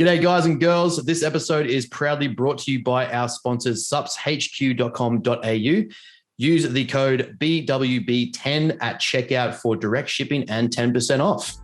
G'day, guys and girls. This episode is proudly brought to you by our sponsors, supshq.com.au. Use the code BWB10 at checkout for direct shipping and 10% off.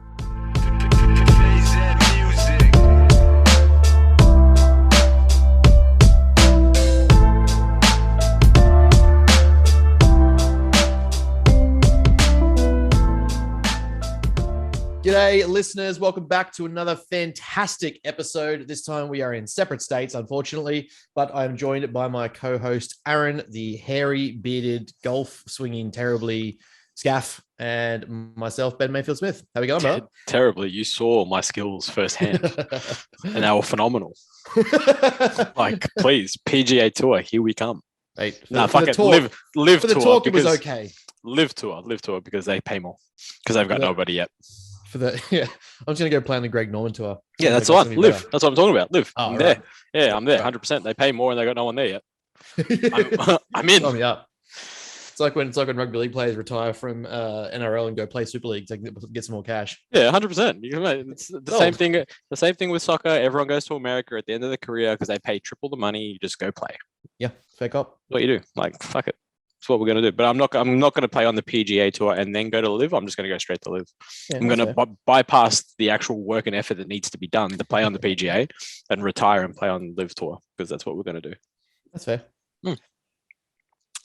G'day, listeners. Welcome back to another fantastic episode. This time we are in separate states, unfortunately, but I'm joined by my co-host, Aaron, the hairy, bearded, golf swinging terribly scaff, and myself, Ben Mayfield-Smith. How we going, bro? Terribly. You saw my skills firsthand, and they were phenomenal. Like, please, PGA Tour, here we come. Mate, fuck it. Live for the tour. talk, it was okay. Live tour because they pay more because they've got nobody yet. I'm just gonna go play on the Greg Norman tour. Yeah, that's the one. Live. Better. That's what I'm talking about. Live. Oh, I'm right. there. Yeah, I'm there. 100%. They pay more and they got no one there yet. I'm in. Sign me up. It's like when rugby league players retire from NRL and go play Super League to get some more cash. Yeah, 100%. It's the same thing. The same thing with soccer. Everyone goes to America at the end of their career because they pay triple the money. You just go play. Yeah, fair cop. What you do? Like, fuck it. That's what we're going to do. But I'm not going to play on the PGA Tour and then go to Live. I'm just going to go straight to Live. Yeah, I'm going to bypass the actual work and effort that needs to be done to play on the PGA and retire and play on Live Tour because that's what we're going to do. That's fair.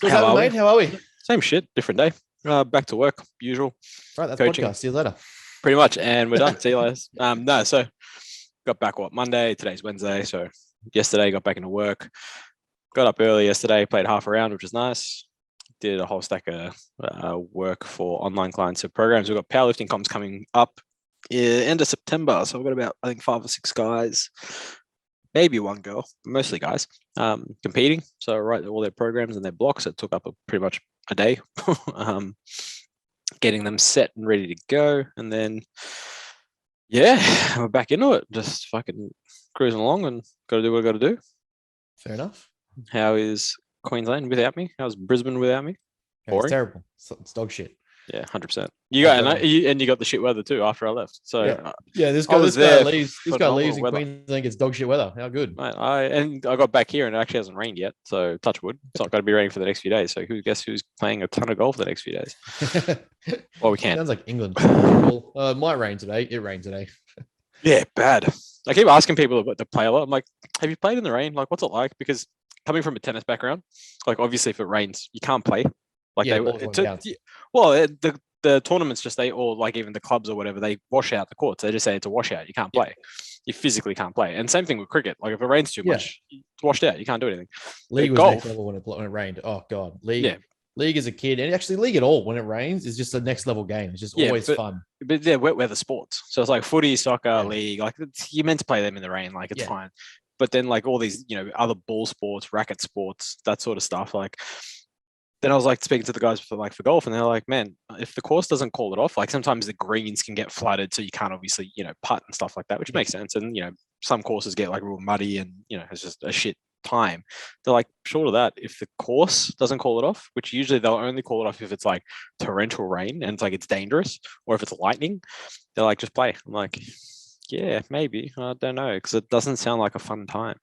How are we? Same shit, different day. Back to work, usual. Right, that's coaching. Podcast. See you later. Pretty much, and we're done. See you later. So got back Monday. Today's Wednesday. So yesterday got back into work. Got up early yesterday. Played half a round, which was nice. Did a whole stack of work for online clients of programs. We've got powerlifting comps coming up end of September. So we've got about, I think, 5 or 6 guys, maybe one girl, mostly guys, competing. So write all their programs and their blocks. It took up pretty much a day getting them set and ready to go. And then, yeah, we're back into it. Just fucking cruising along and got to do what I got to do. Fair enough. How is Queensland without me? How's Brisbane without me? It's terrible. It's dog shit. Yeah, 100%. You got the shit weather too after I left. So this guy leaves in Queensland, gets dog shit weather. How good? Mate, I got back here and it actually hasn't rained yet. So touch wood. It's not going to be raining for the next few days. So guess who's playing a ton of golf the next few days? Well, we can. Sounds like England. It might rain today. It rained today. Yeah, bad. I keep asking people about the play a lot. I'm like, have you played in the rain? Like, what's it like? Because coming from a tennis background, like obviously if it rains, you can't play. Like the tournaments or like even the clubs or whatever, they wash out the courts. They just say it's a washout. You can't play. You physically can't play. And same thing with cricket. Like if it rains too much, it's washed out. You can't do anything. League was next level when it rained. Oh god, League as a kid, and actually league at all when it rains is just the next level game. It's just always fun. But they're wet weather sports, so it's like footy, soccer, league. Like you're meant to play them in the rain. Like it's fine. But then like all these, other ball sports, racket sports, that sort of stuff. Like then I was like speaking to the guys for golf, and they're like, man, if the course doesn't call it off, like sometimes the greens can get flooded, so you can't obviously, putt and stuff like that, which makes sense. And some courses get like real muddy, and it's just a shit time. They're like, short of that, if the course doesn't call it off, which usually they'll only call it off if it's like torrential rain and it's like it's dangerous, or if it's lightning, they're like, just play. I'm like, yeah, maybe. I don't know, because it doesn't sound like a fun time.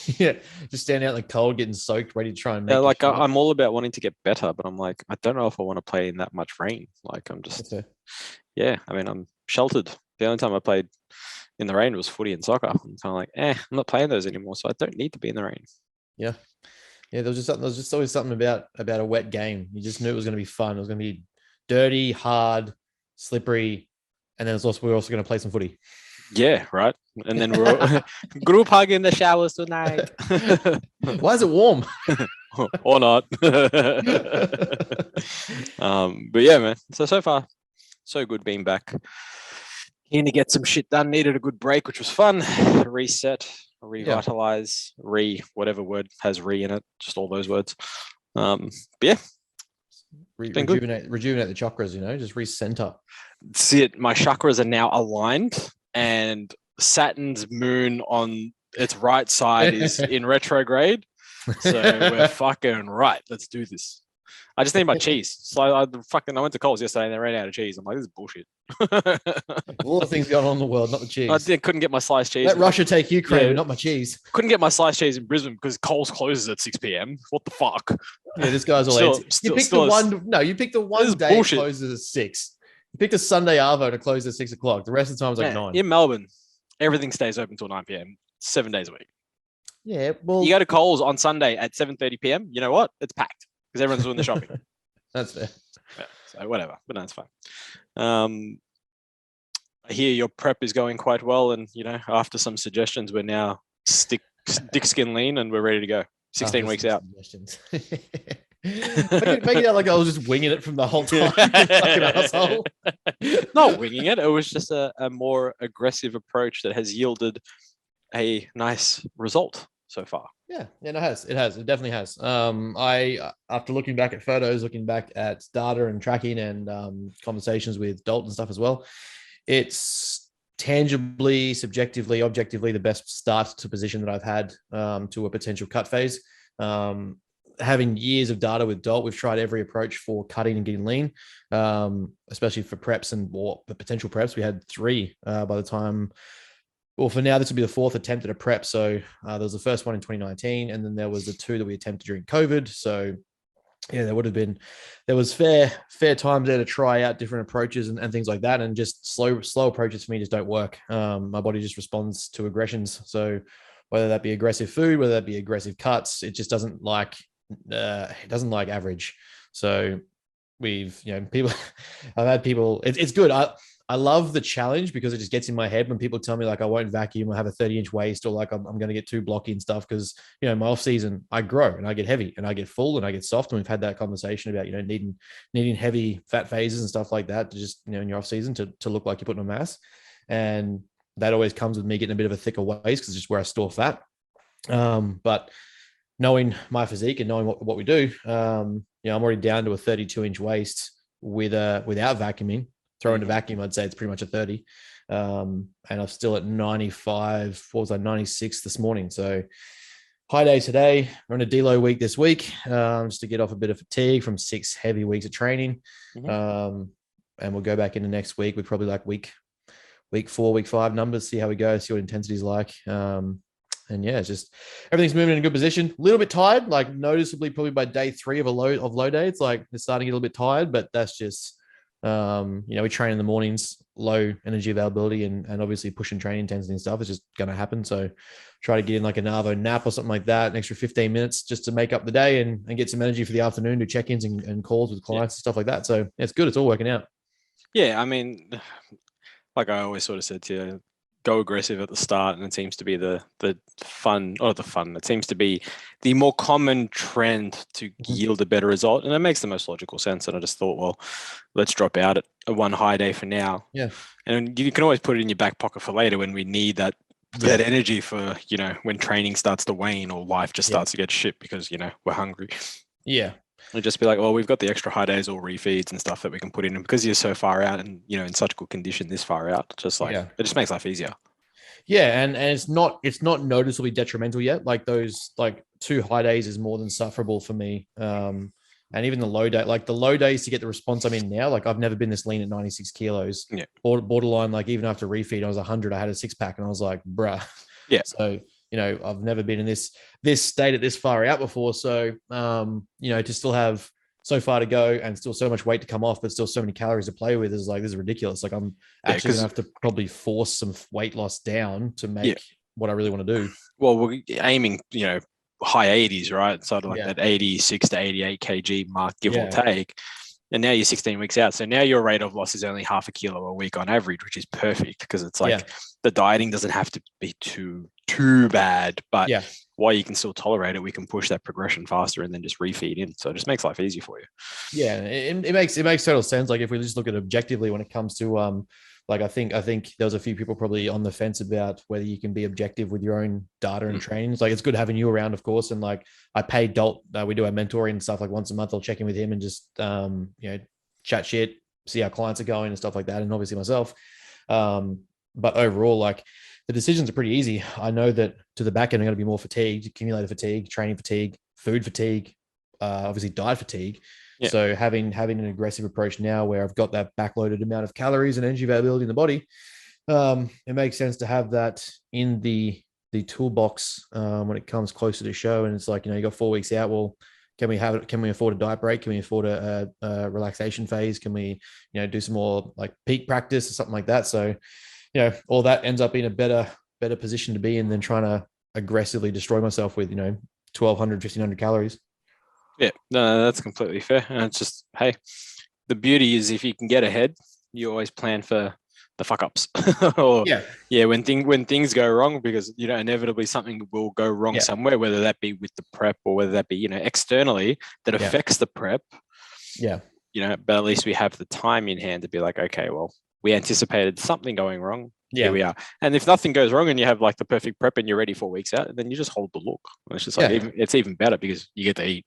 Yeah, just standing out in the cold, getting soaked, ready to try and make I'm all about wanting to get better, but I'm like, I don't know if I want to play in that much rain. Like I'm just, I'm sheltered. The only time I played in the rain was footy and soccer. I'm kind of like, I'm not playing those anymore, so I don't need to be in the rain. Yeah. There was just always something about a wet game. You just knew it was going to be fun. It was going to be dirty, hard, slippery, and then we're also going to play some footy. Yeah, right. And then we're group hug in the showers tonight. Why is it warm? Or not. But yeah, man. So far, so good being back. Keen to get some shit done. Needed a good break, which was fun. Reset, revitalize, whatever word has in it. Just all those words. But yeah. Rejuvenate the chakras, just recenter. See it. My chakras are now aligned, and Saturn's moon on its right side is in retrograde. So we're fucking right. Let's do this. I just need my cheese. So I went to Coles yesterday and they ran out of cheese. I'm like, this is bullshit. All the things going on in the world, not the cheese. I couldn't get my sliced cheese. Let Russia take Ukraine, but not my cheese. Couldn't get my sliced cheese in Brisbane because Coles closes at 6 p.m. What the fuck? Yeah, this guy's all you picked the one day it closes at 6. You picked a Sunday Arvo to close at 6 o'clock. The rest of the time is like 9. In Melbourne, everything stays open till 9 p.m. 7 days a week. Yeah, well, you go to Coles on Sunday at 7:30 p.m. You know what? It's packed because everyone's doing the shopping. That's fair. Yeah, so whatever, but that's fine. I hear your prep is going quite well, and after some suggestions, we're now thick skin lean, and we're ready to go. 16 weeks out. Make it out like I was just winging it from the whole time. Fucking asshole. Not winging it. It was just a more aggressive approach that has yielded a nice result so far. Yeah, it has. It definitely has. I after looking back at photos, looking back at data and tracking and conversations with Dalton and stuff as well, it's tangibly, subjectively, objectively the best start to position that I've had to a potential cut phase. Having years of data with Dalt, we've tried every approach for cutting and getting lean, especially for preps and the potential preps. We had 3 by the time. Well, for now, this will be the 4th attempt at a prep. So there was the first one in 2019, and then there was the 2 that we attempted during COVID. So yeah, there was fair times there to try out different approaches and things like that. And just slow approaches for me just don't work. My body just responds to aggressions. So whether that be aggressive food, whether that be aggressive cuts, it just doesn't like average. So we've, people, I've had people, it's good. I love the challenge because it just gets in my head when people tell me like I won't vacuum or have a 30-inch waist or like I'm going to get too blocky and stuff because, my off season, I grow and I get heavy and I get full and I get soft. And we've had that conversation about, needing heavy fat phases and stuff like that to just, in your off season to look like you're putting on mass. And that always comes with me getting a bit of a thicker waist because it's just where I store fat. But knowing my physique and knowing what we do, I'm already down to a 32-inch waist without vacuuming. Throw in a vacuum, I'd say it's pretty much a 30. And I'm still at 95. What was I, 96 this morning? So high day today. We're on a deload week this week, just to get off a bit of fatigue from 6 heavy weeks of training. Mm-hmm. And we'll go back into next week with probably like week 4, week 5 numbers, see how we go, see what intensity is like. And yeah, it's just everything's moving in a good position. A little bit tired, like noticeably probably by day 3 of low day. It's like it's starting to get a little bit tired, but that's just, we train in the mornings, low energy availability and obviously pushing training intensity and stuff is just going to happen. So try to get in like an Arvo nap or something like that, an extra 15 minutes just to make up the day and get some energy for the afternoon, do check-ins and calls with clients and stuff like that. So yeah, it's good. It's all working out. Yeah. I mean, like I always sort of said to you, go aggressive at the start, and it seems to be the fun. It seems to be the more common trend to yield a better result, and it makes the most logical sense. And I just thought, well, let's drop out at a one high day for now. Yeah, and you can always put it in your back pocket for later when we need that energy for when training starts to wane or life just starts to get shit because we're hungry. Yeah. And just be like, well, we've got the extra high days or refeeds and stuff that we can put in, and because you're so far out and in such good condition this far out, just like it just makes life easier. Yeah, and it's not noticeably detrimental yet. Like those 2 high days is more than sufferable for me. And even the low day, like the low days to get the response I'm in now, like I've never been this lean at 96 kilos. Yeah, borderline. Like even after refeed, I was 100. I had a 6-pack, and I was like, bruh. Yeah. So I've never been in this state at this far out before. So to still have so far to go and still so much weight to come off, but still so many calories to play with is like, this is ridiculous. Like I'm actually gonna have to probably force some weight loss down to make what I really want to do. Well, we're aiming, high 80s, right? Sort of like that 86 to 88 kg mark, give or take. And now you're 16 weeks out. So now your rate of loss is only 0.5 kilo a week on average, which is perfect because it's like the dieting doesn't have to be too bad, but while you can still tolerate it, we can push that progression faster and then just refeed in. So it just makes life easy for you. Yeah, it makes total sense. Like if we just look at it objectively when it comes to I think there was a few people probably on the fence about whether you can be objective with your own data and trainings. Like it's good having you around, of course. And like I pay Dalt, we do our mentoring and stuff like once a month. I'll check in with him and just chat shit, see how clients are going and stuff like that. And obviously myself. But overall, like the decisions are pretty easy. I know that to the back end, I'm going to be more fatigued, accumulated fatigue, training fatigue, food fatigue, obviously diet fatigue. Yeah. So having an aggressive approach now where I've got that backloaded amount of calories and energy availability in the body, it makes sense to have that in the toolbox when it comes closer to show. And it's like, you got 4 weeks out. Well, can we have it? Can we afford a diet break? Can we afford a relaxation phase? Can we, do some more like peak practice or something like that? So, all that ends up being a better position to be in than trying to aggressively destroy myself with, 1,200, 1,500 calories. Yeah, no, that's completely fair. And it's just, hey, the beauty is if you can get ahead, you always plan for the fuck ups. Or when things go wrong, because inevitably something will go wrong somewhere, whether that be with the prep or whether that be externally that affects the prep. But at least we have the time in hand to be like, okay, well, we anticipated something going wrong. Here we are. And if nothing goes wrong and you have like the perfect prep and you're ready 4 weeks out, then you just hold the look. It's just like it's even better because you get to eat.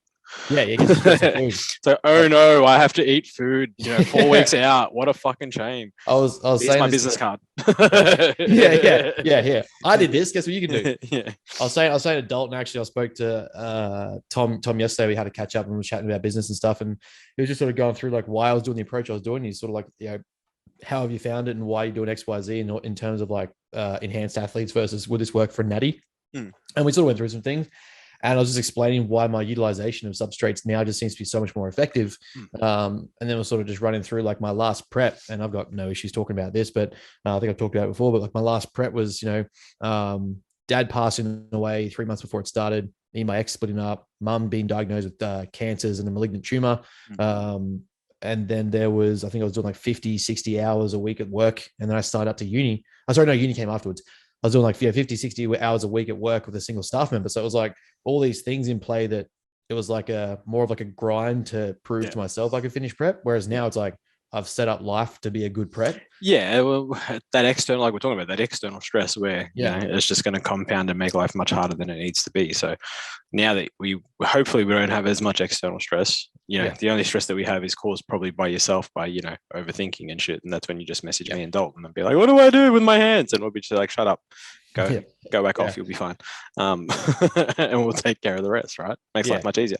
Yeah, you get to so, no, I have to eat food, 4 weeks out. What a fucking shame. I was saying my business card. yeah. I did this. Guess what you can do? Yeah. I was saying to Dalton, actually, I spoke to Tom yesterday. We had a catch up and we were chatting about business and stuff. And he was just sort of going through like why I was doing the approach I was doing. He's sort of like, how have you found it and why are you doing X, Y, Z in terms of like enhanced athletes versus would this work for natty? And we sort of went through some things. And I was just explaining why my utilization of substrates now just seems to be so much more effective. And then we're sort of just running through like my last prep, and I've got no issues talking about this, but I think I've talked about it before, but like my last prep was, dad passing away 3 months before it started, me and my ex splitting up, mum being diagnosed with cancers and a malignant tumor. And then there was, I think I was doing like 50, 60 hours a week at work. And then I started up to uni. Uni came afterwards. I was doing like 50, 60 hours a week at work with a single staff member. So it was like all these things in play that it was like more of like a grind to prove to myself I could finish prep. Whereas now it's like, I've set up life to be a good prep. Yeah, well, that external, like we're talking about, that external stress where it's just going to compound and make life much harder than it needs to be. So now that we don't have as much external stress, the only stress that we have is caused probably by yourself by overthinking and shit. And that's when you just message me and Dalton and be like, "What do I do with my hands?" And we'll be just like, "Shut up, go back off, you'll be fine," and we'll take care of the rest. Right? Makes life much easier.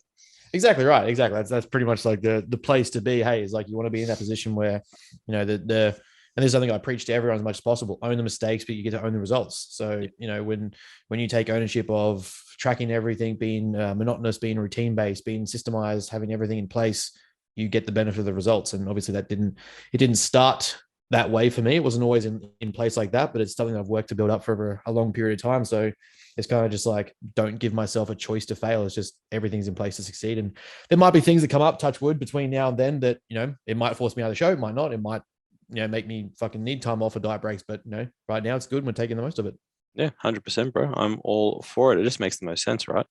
Exactly right. Exactly. That's pretty much like the place to be. Hey, is like you want to be in that position where, and this is something I preach to everyone as much as possible. Own the mistakes, but you get to own the results. So, when you take ownership of tracking everything, being monotonous, being routine based, being systemized, having everything in place, you get the benefit of the results. And obviously it didn't start that way for me. It wasn't always in place like that, but it's something I've worked to build up for a long period of time. So it's kind of just like, don't give myself a choice to fail. It's just everything's in place to succeed. And there might be things that come up, touch wood, between now and then that, it might force me out of the show. It might not. It might, make me fucking need time off for diet breaks. But, right now it's good. We're taking the most of it. Yeah, 100%, bro. I'm all for it. It just makes the most sense, right?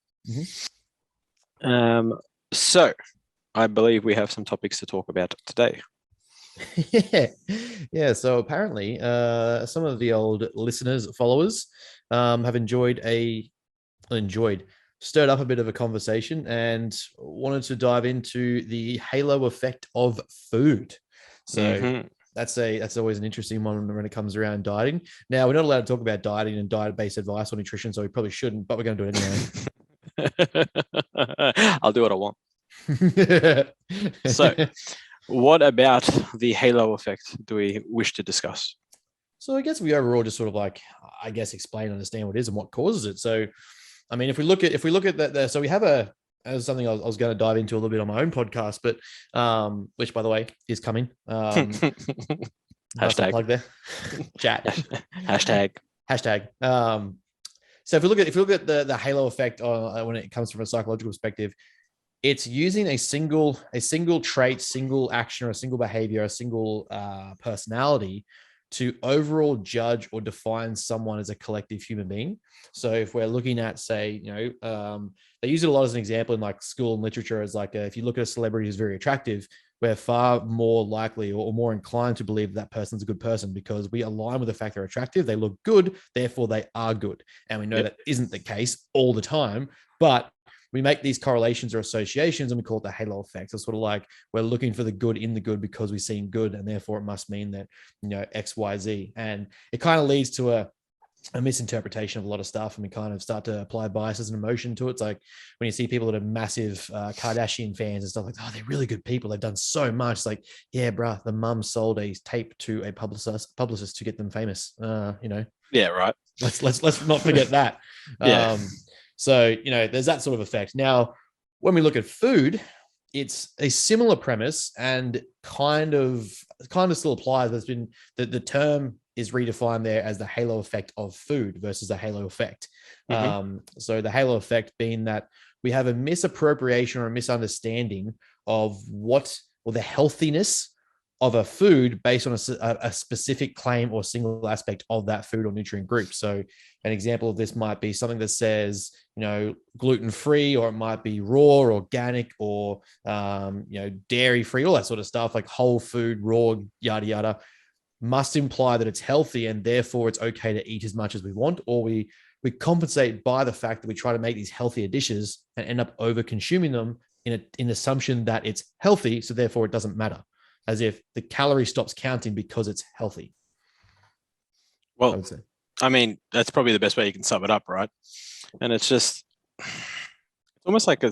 Mm-hmm. So I believe we have some topics to talk about today. Yeah. So apparently, some of the old listeners, followers, have stirred up a bit of a conversation and wanted to dive into the halo effect of food. So that's always an interesting one when it comes around dieting. Now, we're not allowed to talk about dieting and diet-based advice or nutrition, so we probably shouldn't, but we're going to do it anyway. I'll do what I want. So, what about the halo effect do we wish to discuss? So I guess we overall just sort of like, explain, understand what it is and what causes it. So, I mean, if we look at that, so we have as something I was going to dive into a little bit on my own podcast, but which, by the way, is coming. Hashtag plug there. Chat. Hashtag. So if we look at the halo effect when it comes from a psychological perspective, it's using a single trait, single action, or a single behavior, a single personality to overall judge or define someone as a collective human being. So if we're looking at, say, they use it a lot as an example in like school and literature as like, if you look at a celebrity who's very attractive, we're far more likely or more inclined to believe that person's a good person because we align with the fact they're attractive, they look good, therefore they are good. And we know that isn't the case all the time, but we make these correlations or associations and we call it the halo effect. So it's sort of like we're looking for the good in the good because we've seen good, and therefore it must mean that, X, Y, Z. And it kind of leads to a misinterpretation of a lot of stuff, and we kind of start to apply biases and emotion to it. It's like when you see people that are massive Kardashian fans and stuff like, oh, they're really good people, they've done so much. It's like, yeah, bruh, the mum sold a tape to a publicist to get them famous. Yeah, right. Let's not forget that. Yeah. So there's that sort of effect. Now, when we look at food, it's a similar premise and kind of still applies. There's been the term is redefined there as the halo effect of food versus the halo effect. So the halo effect being that we have a misappropriation or a misunderstanding of the healthiness of a food based on a specific claim or single aspect of that food or nutrient group. So an example of this might be something that says, gluten-free, or it might be raw, or organic, or, dairy-free, all that sort of stuff, like whole food, raw, yada, yada, must imply that it's healthy and therefore it's okay to eat as much as we want, or we compensate by the fact that we try to make these healthier dishes and end up over consuming them in assumption that it's healthy. So therefore it doesn't matter, as if the calorie stops counting because it's healthy. Well, I would say. I mean, that's probably the best way you can sum it up, right? And it's just, it's almost like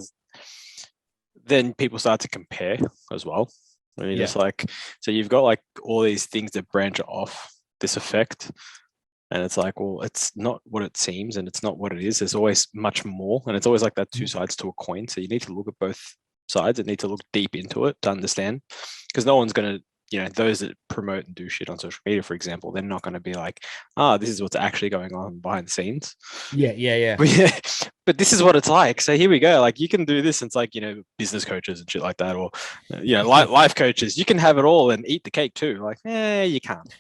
then people start to compare as well. I mean, it's like, so you've got like all these things that branch off this effect, and it's like, well, it's not what it seems, and it's not what it is. There's always much more, and it's always like that two sides to a coin. So you need to look at both sides and need to look deep into it to understand, because no one's going to, those that promote and do shit on social media, for example, they're not going to be like, this is what's actually going on behind the scenes. Yeah. But this is what it's like. So here we go. Like, you can do this. And it's like, business coaches and shit like that, or, life coaches, you can have it all and eat the cake too. Like, you can't.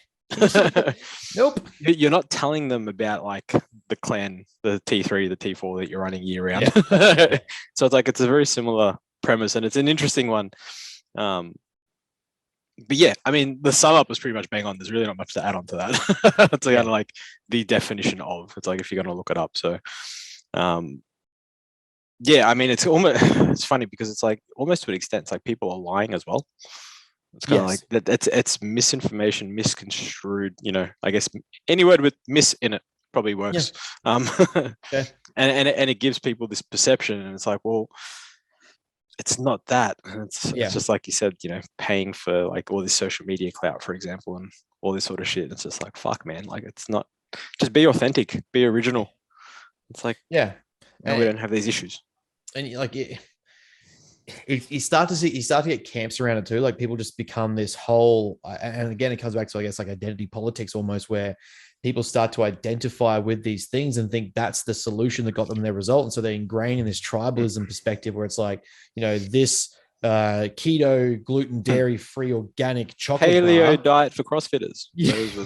Nope. You're not telling them about like the clan, the T3, the T4 that you're running year round. Yeah. So it's like, it's a very similar premise, and it's an interesting one. But yeah, I mean, the sum up was pretty much bang on. There's really not much to add on to that. It's kind of like the definition of, it's like, if you're going to look it up. So, yeah, I mean, it's almost, it's funny because it's like almost to an extent, it's like people are lying as well. It's kind of like that. It's misinformation, misconstrued, I guess any word with miss in it probably works. And it gives people this perception, and it's like, well, it's not that. It's just like you said, paying for like all this social media clout, for example, and all this sort of shit. It's just like, fuck, man. Like, it's not, just be authentic, be original. It's like, we don't have these issues. And like, you start to get camps around it too. Like, people just become this whole, and again, it comes back to, I guess, like identity politics almost, where people start to identify with these things and think that's the solution that got them their result. And so they're ingrained in this tribalism perspective where it's like, this keto, gluten, dairy-free, organic chocolate paleo bar diet for CrossFitters.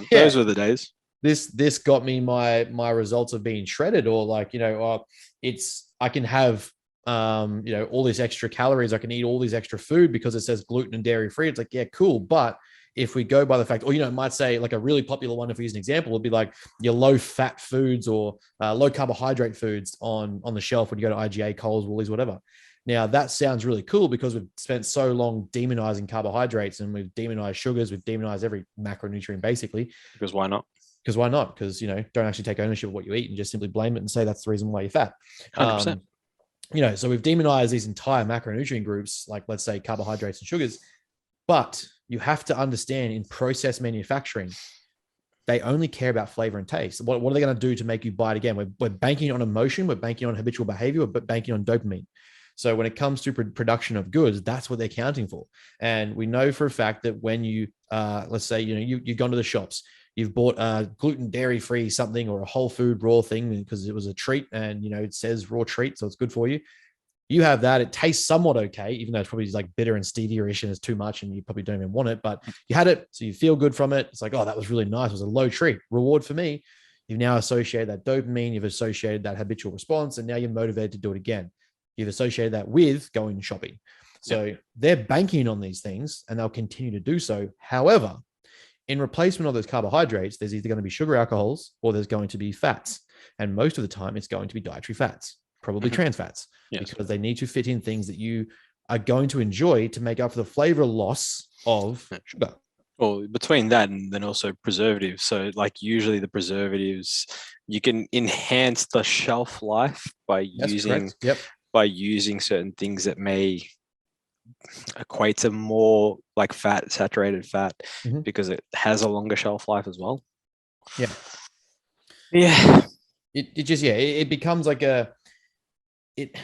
Those were the days. This got me my results of being shredded, or like, I can have all these extra calories, I can eat all these extra food because it says gluten and dairy free. It's like, yeah, cool. But if we go by the fact, or, it might say, like, a really popular one, if we use an example, would be like your low fat foods or low carbohydrate foods on the shelf when you go to IGA, Coles, Woolies, whatever. Now that sounds really cool because we've spent so long demonizing carbohydrates, and we've demonized sugars, we've demonized every macronutrient basically. Because why not? Because, don't actually take ownership of what you eat and just simply blame it and say that's the reason why you're fat. 100%. So we've demonized these entire macronutrient groups, like, let's say, carbohydrates and sugars, but you have to understand, in process manufacturing, they only care about flavor and taste. What are they going to do to make you buy it again? We're banking on emotion. We're banking on habitual behavior. We're banking on dopamine. So when it comes to production of goods, that's what they're counting for. And we know for a fact that when you, let's say, you've gone to the shops, you've bought a gluten, dairy-free something, or a whole food raw thing because it was a treat, and, it says raw treat, so it's good for you. You have that. It tastes somewhat okay, even though it's probably like bitter and stevia-ish and it's too much and you probably don't even want it, but you had it, so you feel good from it. It's like, oh, that was really nice. It was a low treat. Reward for me. You've now associated that dopamine, you've associated that habitual response, and now you're motivated to do it again. You've associated that with going shopping. So they're banking on these things, and they'll continue to do so. However, in replacement of those carbohydrates, there's either going to be sugar alcohols or there's going to be fats. And most of the time, it's going to be dietary fats, probably trans fats, because they need to fit in things that you are going to enjoy to make up for the flavor loss of sugar. Well, between that and then also preservatives. So like usually the preservatives, you can enhance the shelf life by That's using correct. Yep. certain things that may equate to more like fat, saturated fat, Mhm. because it has a longer shelf life as well. Yeah. Yeah. It just, yeah, it becomes like it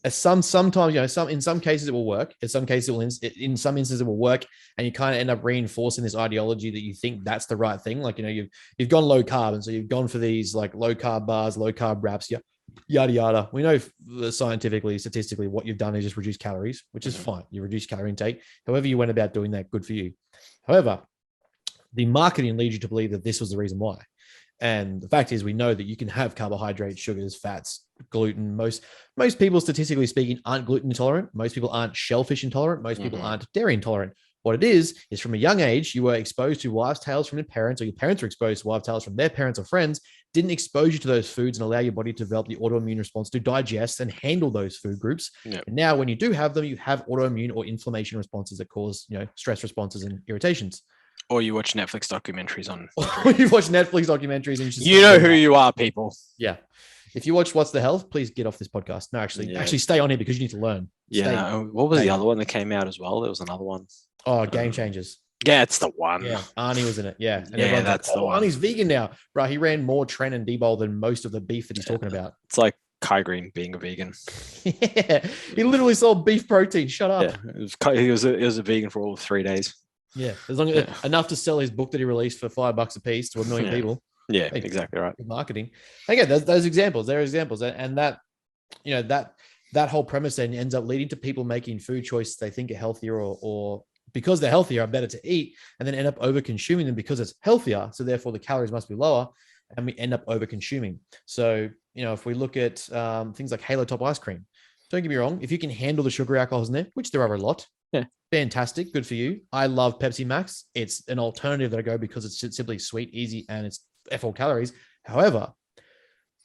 sometimes, you know, in some cases it will work. In some cases in some instances it will work, and you kind of end up reinforcing this ideology that you think that's the right thing. Like, you know, you've gone low carb, and so you've gone for these like low carb bars, low carb wraps, yeah, yada yada. We know scientifically, statistically, what you've done is just reduce calories, which is fine. You reduce calorie intake. However you went about doing that, good for you. However, the marketing leads you to believe that this was the reason why. And the fact is, we know that you can have carbohydrates, sugars, fats, gluten. Most people, statistically speaking, aren't gluten intolerant. Most people aren't shellfish intolerant. Most people aren't dairy intolerant. What it is from a young age, you were exposed to wives' tales from your parents, or your parents were exposed to wives' tales from their parents or friends, didn't expose you to those foods and allow your body to develop the autoimmune response to digest and handle those food groups. Yep. And now when you do have them, you have autoimmune or inflammation responses that cause, you know, stress responses and irritations. Or you watch Netflix documentaries on. Or you watch Netflix documentaries and you know who you are, people. Yeah. If you watch What's the Health, please get off this podcast. No, actually stay on here because you need to learn. Yeah. What was the other one that came out as well? There was another one. Oh, Game Changers. Yeah, it's the one. Yeah, Arnie was in it. Yeah. And yeah, that's like, the one. Arnie's vegan now. Right. He ran more tren and debol than most of the beef that he's talking about. It's like Kai Green being a vegan. Yeah. He literally sold beef protein. Shut up. Yeah. He was a vegan for all of 3 days. Yeah. As long as enough to sell his book that he released for $5 a piece to 1 million people. Yeah, exactly right. Marketing. Again, those examples, there are examples. And that, you know, that whole premise then ends up leading to people making food choices they think are healthier or because they're healthier are better to eat, and then end up over consuming them because it's healthier. So therefore the calories must be lower, and we end up over consuming. So, you know, if we look at things like Halo Top ice cream, don't get me wrong, if you can handle the sugar alcohols in there, which there are a lot, fantastic, good for you. I love Pepsi Max. It's an alternative that I go because it's simply sweet, easy, and it's F all calories. However,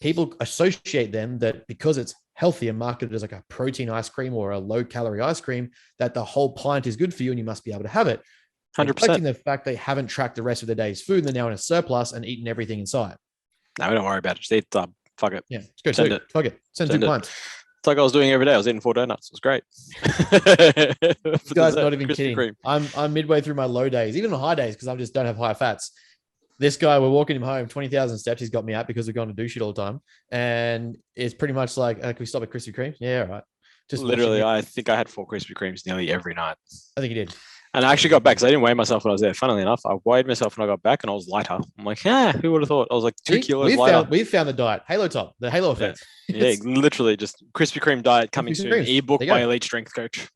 people associate them that because it's healthy and marketed as like a protein ice cream or a low calorie ice cream, that the whole pint is good for you and you must be able to have it. 100%. The fact they haven't tracked the rest of the day's food and they're now in a surplus and eaten everything inside. No, we don't worry about it. Just eat fuck it. Yeah, let's go. Fuck it. Send 2 pints. It's like I was doing every day. I was eating 4 donuts. It was great. You guys are not even kidding. Cream. I'm midway through my low days, even on high days, because I just don't have high fats. This guy, we're walking him home, 20,000 steps. He's got me out because we're going to do shit all the time. And it's pretty much like, can we stop at Krispy Kreme? Yeah, all right. Just literally, I think I had 4 Krispy Kremes nearly every night. I think you did. And I actually got back because I didn't weigh myself when I was there. Funnily enough, I weighed myself when I got back and I was lighter. I'm like, who would have thought? I was like 2 kilos lighter. We've found the diet. Halo Top, the Halo effect. Yeah, literally just Krispy Kreme diet coming soon. Ebook by Elite Strength Coach.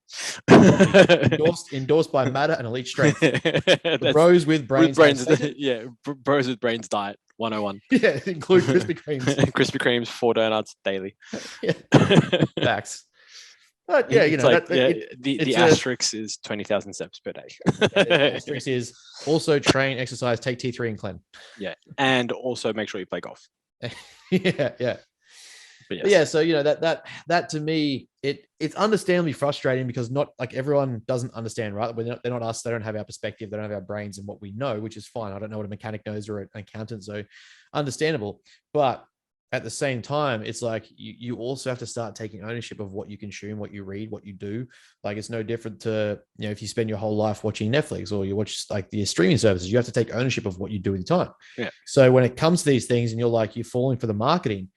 endorsed by Matter and Elite Strength. Bros with brains. Bros with brains diet 101. Yeah, include Krispy Kremes. Krispy Kremes, 4 donuts daily. Facts. But yeah, you know, the asterisk is 20,000 steps per day. The asterisk is also train, exercise, take T3 and cleanse. Yeah, and also make sure you play golf. Yeah. But yeah, so you know that to me, it's understandably frustrating because not like everyone doesn't understand, right? They're not us. They don't have our perspective. They don't have our brains and what we know, which is fine. I don't know what a mechanic knows or an accountant, so understandable. But at the same time, it's like you also have to start taking ownership of what you consume, what you read, what you do. Like it's no different to, you know, if you spend your whole life watching Netflix or you watch like the streaming services, you have to take ownership of what you do with your time. Yeah. So when it comes to these things and you're falling for the marketing,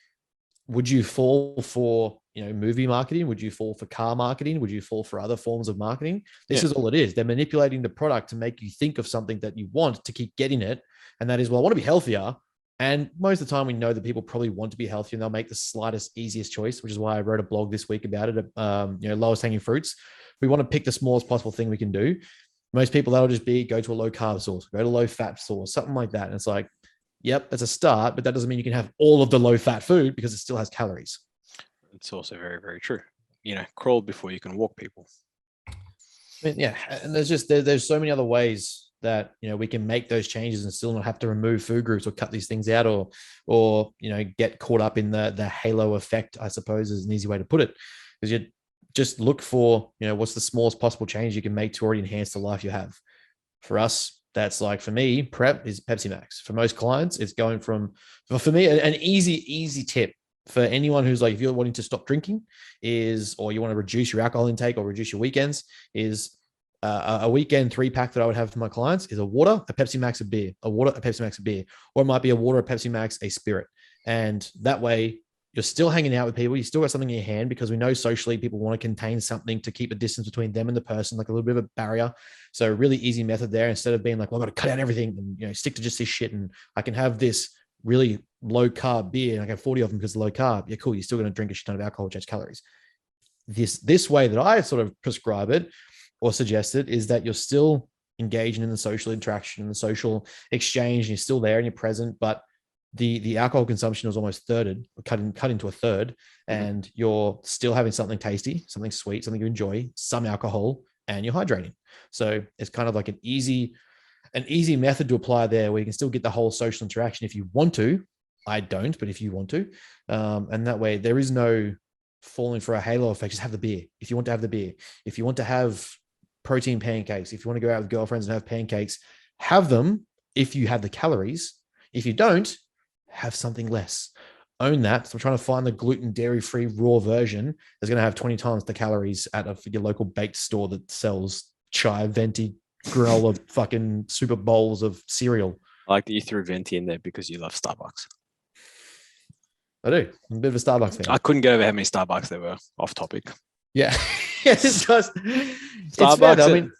would you fall for, you know, movie marketing? Would you fall for car marketing? Would you fall for other forms of marketing? This is all it is. They're manipulating the product to make you think of something that you want to keep getting it. And that is, well, I want to be healthier. And most of the time we know that people probably want to be healthy and they'll make the slightest, easiest choice, which is why I wrote a blog this week about it. You know, lowest hanging fruits. We want to pick the smallest possible thing we can do. Most people, that'll just be go to a low carb source, go to low fat source, something like that. And it's like, yep, that's a start, but that doesn't mean you can have all of the low fat food because it still has calories. It's also very, very true. You know, crawl before you can walk, people. I mean, yeah. And there's so many other ways that, you know, we can make those changes and still not have to remove food groups or cut these things out or, you know, get caught up in the halo effect, I suppose is an easy way to put it. Because you just look for, you know, what's the smallest possible change you can make to already enhance the life you have. For us, that's like, for me, prep is Pepsi Max. For most clients, it's going from, for me, an easy tip for anyone who's like, if you're wanting to stop drinking is, or you want to reduce your alcohol intake or reduce your weekends, is a weekend 3-pack that I would have for my clients is a water, a Pepsi Max, a beer, a water, a Pepsi Max, a beer, or it might be a water, a Pepsi Max, a spirit. And that way you're still hanging out with people. You still got something in your hand, because we know socially people want to contain something to keep a distance between them and the person, like a little bit of a barrier. So really easy method there, instead of being like, well, I've got to cut out everything and, stick to just this shit. And I can have this really low carb beer and I get 40 of them because it's low carb. Yeah, cool. You're still going to drink a shit ton of alcohol, which has calories. This way that I sort of prescribe it or suggest it is that you're still engaging in the social interaction and the social exchange, and you're still there and you're present, but the alcohol consumption is almost thirded, cut into a third, and you're still having something tasty, something sweet, something you enjoy, some alcohol, and you're hydrating. So it's kind of like an easy method to apply there, where you can still get the whole social interaction if you want to. I don't, but if you want to, and that way there is no falling for a halo effect. Just have the beer if you want to have the beer. If you want to have protein pancakes, if you want to go out with girlfriends and have pancakes, have them if you have the calories. If you don't, have something less. Own that. So I'm trying to find the gluten, dairy-free raw version that's going to have 20 times the calories at your local baked store that sells chai venti granola fucking super bowls of cereal. I like that you threw venti in there because you love Starbucks. I do. I'm a bit of a Starbucks fan. I couldn't get over how many Starbucks there were. Off topic. Yeah. It's just Starbucks. Fair, I mean,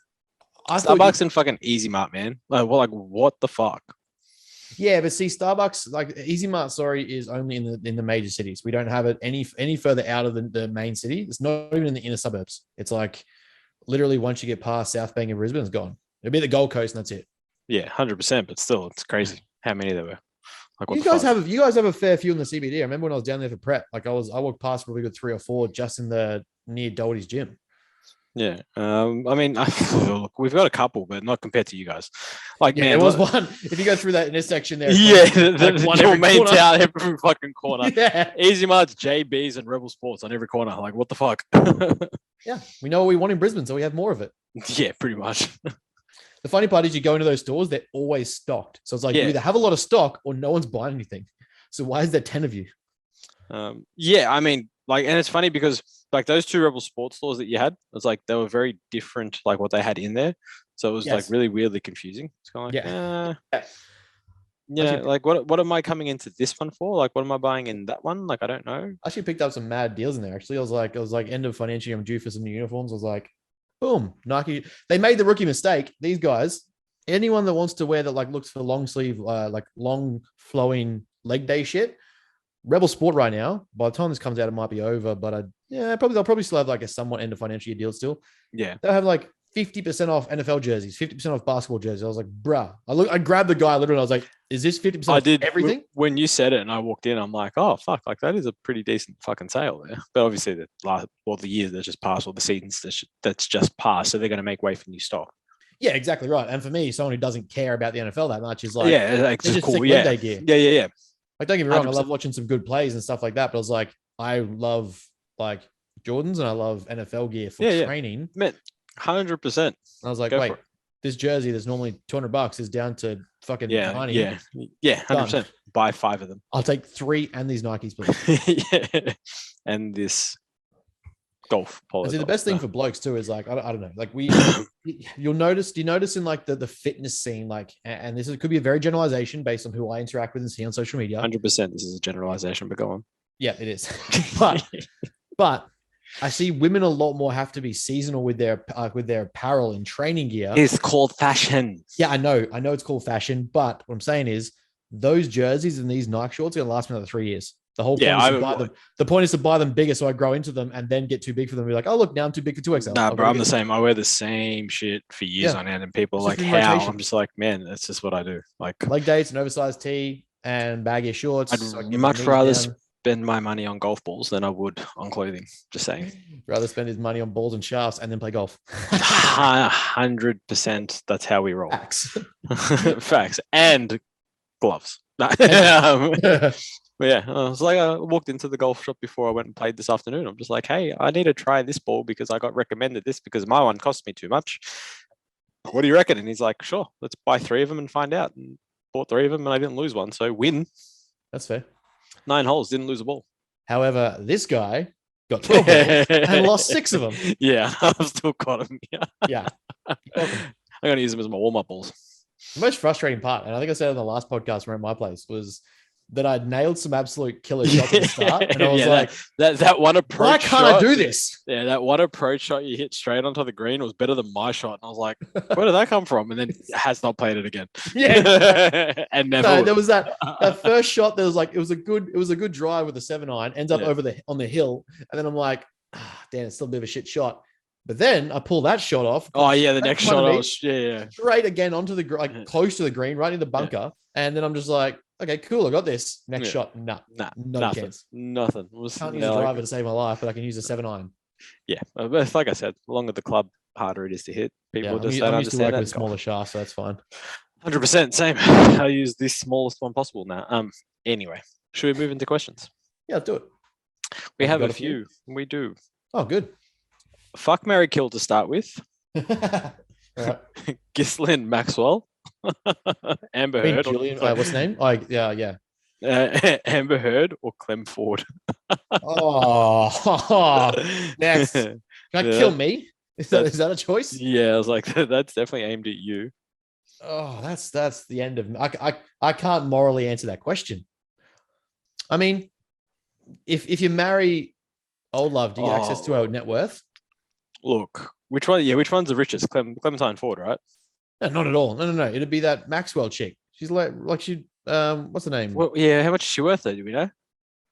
Starbucks and fucking Easy Mart, man. Like what the fuck? Yeah, but see, Starbucks, like Easy Mart, is only in the major cities. We don't have it any further out of the main city. It's not even in the inner suburbs. It's like literally once you get past South Bank and Brisbane, it's gone. It'll be the Gold Coast, and that's it. Yeah, 100%. But still, it's crazy how many there were. Like, you guys have a fair few in the CBD. I remember when I was down there for prep. Like I walked past probably good 3 or 4 just in the near Doherty's gym. Yeah. I mean, look, we've got a couple, but not compared to you guys. Like, yeah, man, there was one. If you go through that intersection there, yeah, your main town, every fucking corner. Yeah. Easy Marts, JBs, and Rebel Sports on every corner. Like, what the fuck? Yeah, we know what we want in Brisbane, so we have more of it. Yeah, pretty much. The funny part is you go into those stores, they're always stocked. So it's like you either have a lot of stock or no one's buying anything. So why is there 10 of you? Yeah, I mean, like, and it's funny because like those 2 Rebel Sports stores that you had, it's like they were very different, like what they had in there. So it was like really weirdly confusing. It's kind of like, like what am I coming into this one for? Like, what am I buying in that one? Like, I don't know. I actually picked up some mad deals in there. Actually, I was like end of financial year, I'm due for some new uniforms. I was like, boom, Nike. They made the rookie mistake. These guys, anyone that wants to wear that, like looks for long sleeve, like long flowing leg day shit, Rebel Sport right now, by the time this comes out, it might be over, but they'll probably still have like a somewhat end of financial year deal still. Yeah. They'll have like 50% off NFL jerseys, 50% off basketball jerseys. I was like, bruh. I grabbed the guy literally. I was like, is this 50% off everything? When you said it and I walked in, I'm like, oh, fuck. Like, that is a pretty decent fucking sale there. But obviously, the year that just passed, or the seasons that's just passed. So they're going to make way for new stock. Yeah, exactly right. And for me, someone who doesn't care about the NFL that much is like, like, it's just cool. Day gear. Yeah. Like, don't get me wrong, 100%. I love watching some good plays and stuff like that. But I was like, I love like Jordans and I love NFL gear for training. Man, 100%. I was like, wait, this jersey that's normally $200 is down to fucking 90. Yeah, 100%. Done. Buy 5 of them. I'll take 3 and these Nikes, please. Yeah, and this golf polo. See, the best thing for blokes too is like, I don't know, like you'll notice. Do you notice in like the fitness scene, like, and this could be a very generalization based on who I interact with and see on social media. 100%. This is a generalization, but go on. Yeah, it is. but I see women a lot more have to be seasonal with their apparel and training gear. It's called fashion. Yeah, I know it's called fashion, but what I'm saying is those jerseys and these Nike shorts are gonna last me another 3 years. The whole point is to buy them. The point is to buy them bigger so I grow into them and then get too big for them. Be like, oh look, now I'm too big for 2XL. Nah, bro, I'm the same. I wear the same shit for years on end, and people are like, how? Rotation. I'm just like, man, that's just what I do. Like leg dates, an oversized tee, and baggy shorts. I'd much rather spend my money on golf balls than I would on clothing. Just saying. Rather spend his money on balls and shafts and then play golf. 100%. That's how we roll. Facts. And gloves. But yeah, I was like, I walked into the golf shop before I went and played this afternoon. I'm just like, hey, I need to try this ball because I got recommended this because my one cost me too much. what do you reckon? And he's like, sure, let's buy 3 of them and find out. And bought 3 of them, and I didn't lose one. So win. That's fair. 9 holes, didn't lose a ball. However, this guy got 12 balls and lost 6 of them. Yeah, I've still got them. Yeah. I'm going to use them as my warm-up balls. The most frustrating part, and I think I said in the last podcast we're at my place, was that I'd nailed some absolute killer shots at the start. And I was like, that one approach. Why can't I do this? Yeah, that one approach shot you hit straight onto the green was better than my shot. And I was like, where did that come from? And then has not played it again. Yeah. And never. No, there was that first shot. There was like, it was a good drive with a 7-iron, ends up on the hill. And then I'm like, damn, it's still a bit of a shit shot. But then I pull that shot off. Oh yeah, the next shot was straight again onto the close to the green, right in the bunker. Yeah. And then I'm just like, okay, cool, I got this. Next shot, not a chance. Nothing. Can't use a driver to save my life, but I can use a 7-iron. Yeah, like I said, the longer the club, harder it is to hit. People just don't I'm used to understand working with smaller shafts, so that's fine. 100%, same. I use the smallest one possible now. Anyway, should we move into questions? Yeah, let's do it. We have a few. We do. Oh, good. Fuck, marry, kill to start with. Right. Ghislaine Maxwell, Amber Heard. Julian, what's the name? Yeah. Amber Heard or Clem Ford. Next. Can I kill me? Is that a choice? Yeah, I was like, that's definitely aimed at you. Oh, that's the end of. I can't morally answer that question. I mean, if you marry old love, do you get access to our net worth? Look, which one? Yeah, which one's the richest? Clementine Ford, right? No, not at all. No. It'd be that Maxwell chick. She's like she. What's the name? Well, yeah. How much is she worth? Though, do we know?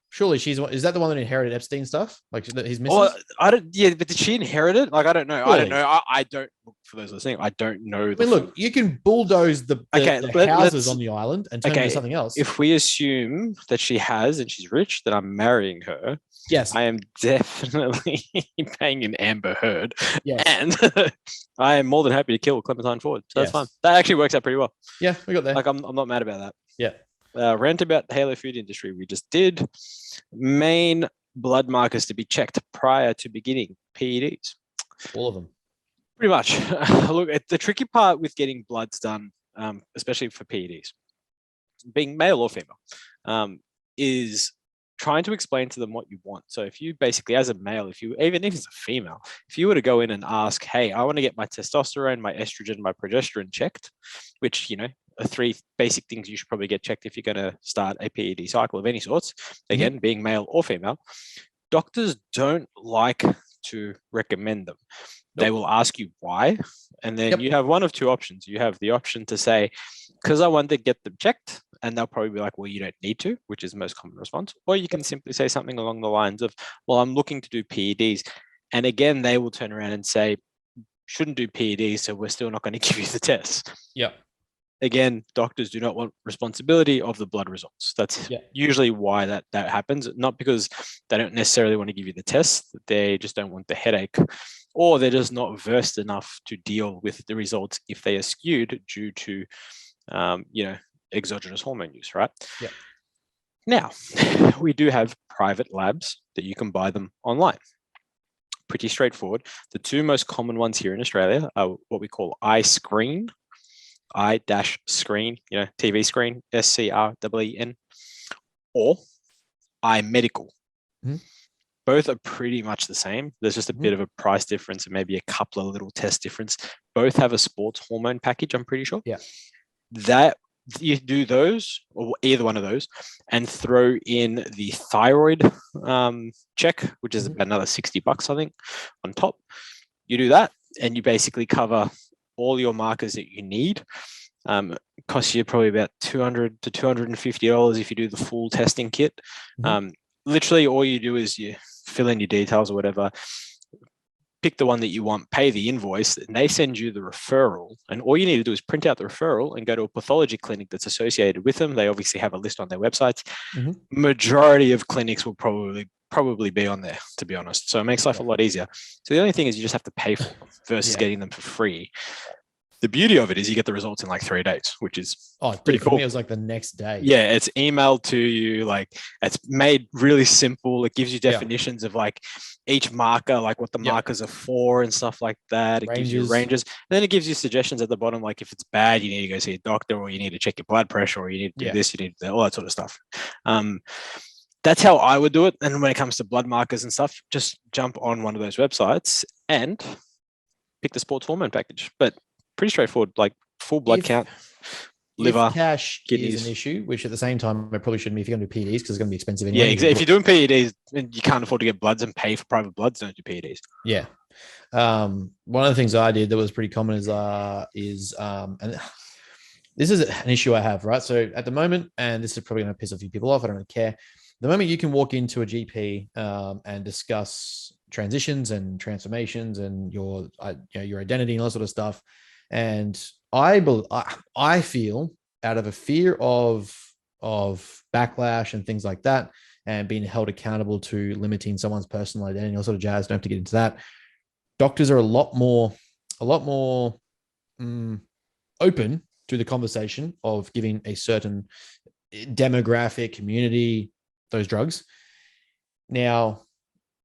Surely is that the one that inherited Epstein stuff? Like his missus? Oh, I don't. Yeah, but did she inherit it? Like, I don't know. Surely. I don't know. I don't. For those listening, I don't know. Look, you can bulldoze the houses on the island and turn it into something else. If we assume that she has and she's rich, then I'm marrying her. Yes, I am definitely paying an Amber Heard. Yes, and I am more than happy to kill Clementine Ford. So that's fine. That actually works out pretty well. Yeah, we got there. Like, I'm not mad about that. Yeah. Rant about the Halo food industry. We just did. Main blood markers to be checked prior to beginning PEDs. All of them. Pretty much. Look, the tricky part with getting bloods done, especially for PEDs, being male or female, is trying to explain to them what you want. So if you basically, as a male, even if it's a female, if you were to go in and ask, hey, I want to get my testosterone, my estrogen, my progesterone checked, which, are 3 basic things you should probably get checked if you're going to start a PED cycle of any sorts, again, being male or female, doctors don't like to recommend them. Nope. They will ask you why, and then you have one of 2 options. You have the option to say, because I want to get them checked, and they'll probably be like, well, you don't need to, which is the most common response. Or you can simply say something along the lines of, well, I'm looking to do PEDs. And again, they will turn around and say, shouldn't do PEDs, so we're still not going to give you the test. Yeah. Again, doctors do not want responsibility of the blood results. That's usually why that happens. Not because they don't necessarily want to give you the test, they just don't want the headache, or they're just not versed enough to deal with the results if they are skewed due to, exogenous hormone use, right? Yeah. Now, we do have private labs that you can buy them online. Pretty straightforward. The 2 most common ones here in Australia are what we call iScreen, I-screen, TV screen, SCREEN, or iMedical. Mm-hmm. Both are pretty much the same. There's just a bit of a price difference and maybe a couple of little test difference. Both have a sports hormone package, I'm pretty sure. Yeah. That you do those, or either one of those, and throw in the thyroid check, which is about another $60, I think, on top. You do that, and you basically cover all your markers that you need. Costs you probably about $200 to $250 if you do the full testing kit. Literally, all you do is you fill in your details or whatever, pick the one that you want, pay the invoice, and they send you the referral. And all you need to do is print out the referral and go to a pathology clinic that's associated with them. They obviously have a list on their websites. Majority of clinics will probably be on there, to be honest. So it makes life a lot easier. So the only thing is you just have to pay for them versus getting them for free. the beauty of it is you get the results in like 3 days, which is pretty for cool. me, it was like the next day. Yeah, it's emailed to you. Like it's made really simple. It gives you definitions of like each marker, like what the markers are for and stuff like that. It gives you ranges. And then it gives you suggestions at the bottom, like if it's bad, you need to go see a doctor, or you need to check your blood pressure, or you need to do this, you need to do all that sort of stuff. That's how I would do it. And when it comes to blood markers and stuff, just jump on one of those websites and pick the sports hormone package. But pretty straightforward, like full blood count, liver, if cash kidneys. Is an issue, which at the same time it probably shouldn't be if you're going to do PEDs because it's going to be expensive anyway. Yeah, exactly. If you're doing PEDs and you can't afford to get bloods and pay for private bloods, don't do PEDs. Yeah. One of the things I did that was pretty common is and this is an issue I have, right? So at the moment, and this is probably going to piss a few people off, I don't really care. The moment you can walk into a GP and discuss transitions and transformations and your identity and all that sort of stuff, and I feel out of a fear of backlash and things like that, and being held accountable to limiting someone's personal identity and all sort of jazz. Don't have to get into that. Doctors are a lot more open to the conversation of giving a certain demographic community those drugs. Now,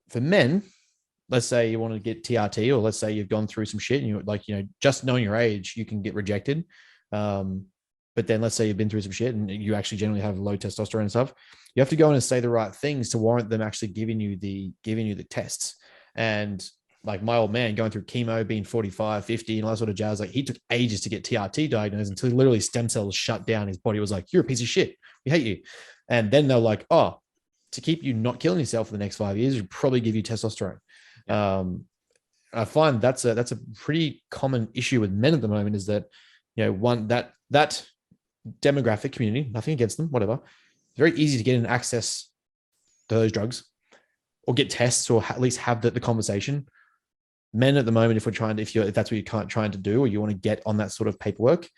for men, let's say you want to get TRT, or let's say you've gone through some shit and you just knowing your age, you can get rejected. But then let's say you've been through some shit and you actually generally have low testosterone and stuff. You have to go in and say the right things to warrant them actually giving you the tests. And like my old man going through chemo, being 45, 50 and all that sort of jazz, like he took ages to get TRT diagnosed until literally stem cells shut down. His body was like, you're a piece of shit. We hate you. And then they're like, oh, to keep you not killing yourself for the next 5 years, we'd probably give you testosterone. I find that's a pretty common issue with men at the moment, is that, that demographic community, nothing against them, whatever. It's very easy to get in access to those drugs or get tests, or at least have the conversation. Men at the moment, if that's what you're trying to do, or you want to get on that sort of paperwork,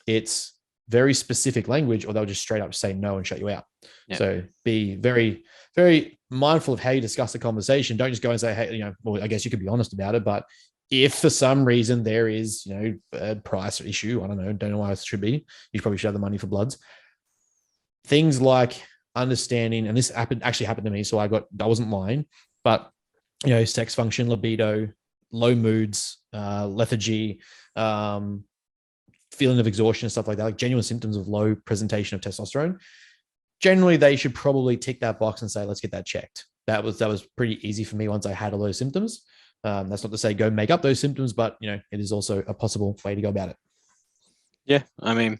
it's very specific language, or they'll just straight up say no and shut you out. Yeah. So be very, very mindful of how you discuss the conversation. Don't just go and say, hey, well, I guess you could be honest about it, but if for some reason there is, a price issue, I don't know why it should be, you probably should have the money for bloods. Things like understanding, and this actually happened to me, so I wasn't lying, but sex function, libido, low moods, lethargy, feeling of exhaustion and stuff like that, like genuine symptoms of low presentation of testosterone. Generally, they should probably tick that box and say, let's get that checked. That was pretty easy for me once I had all those symptoms. That's not to say go make up those symptoms, but it is also a possible way to go about it. Yeah, I mean,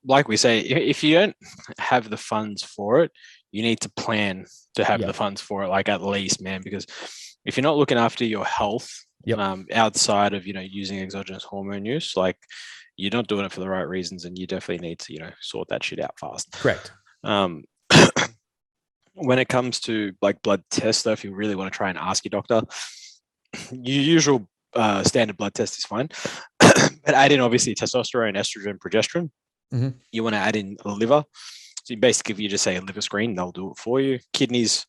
like we say, if you don't have the funds for it, you need to plan to have the funds for it, like at least, man, because if you're not looking after your health outside of, using exogenous hormone use, like you're not doing it for the right reasons, and you definitely need to, sort that shit out fast. Correct. When it comes to like blood tests, though, if you really want to try and ask your doctor, your usual standard blood test is fine. But add in obviously testosterone, estrogen, progesterone. Mm-hmm. You want to add in a liver. So basically, if you just say a liver screen, they'll do it for you. Kidneys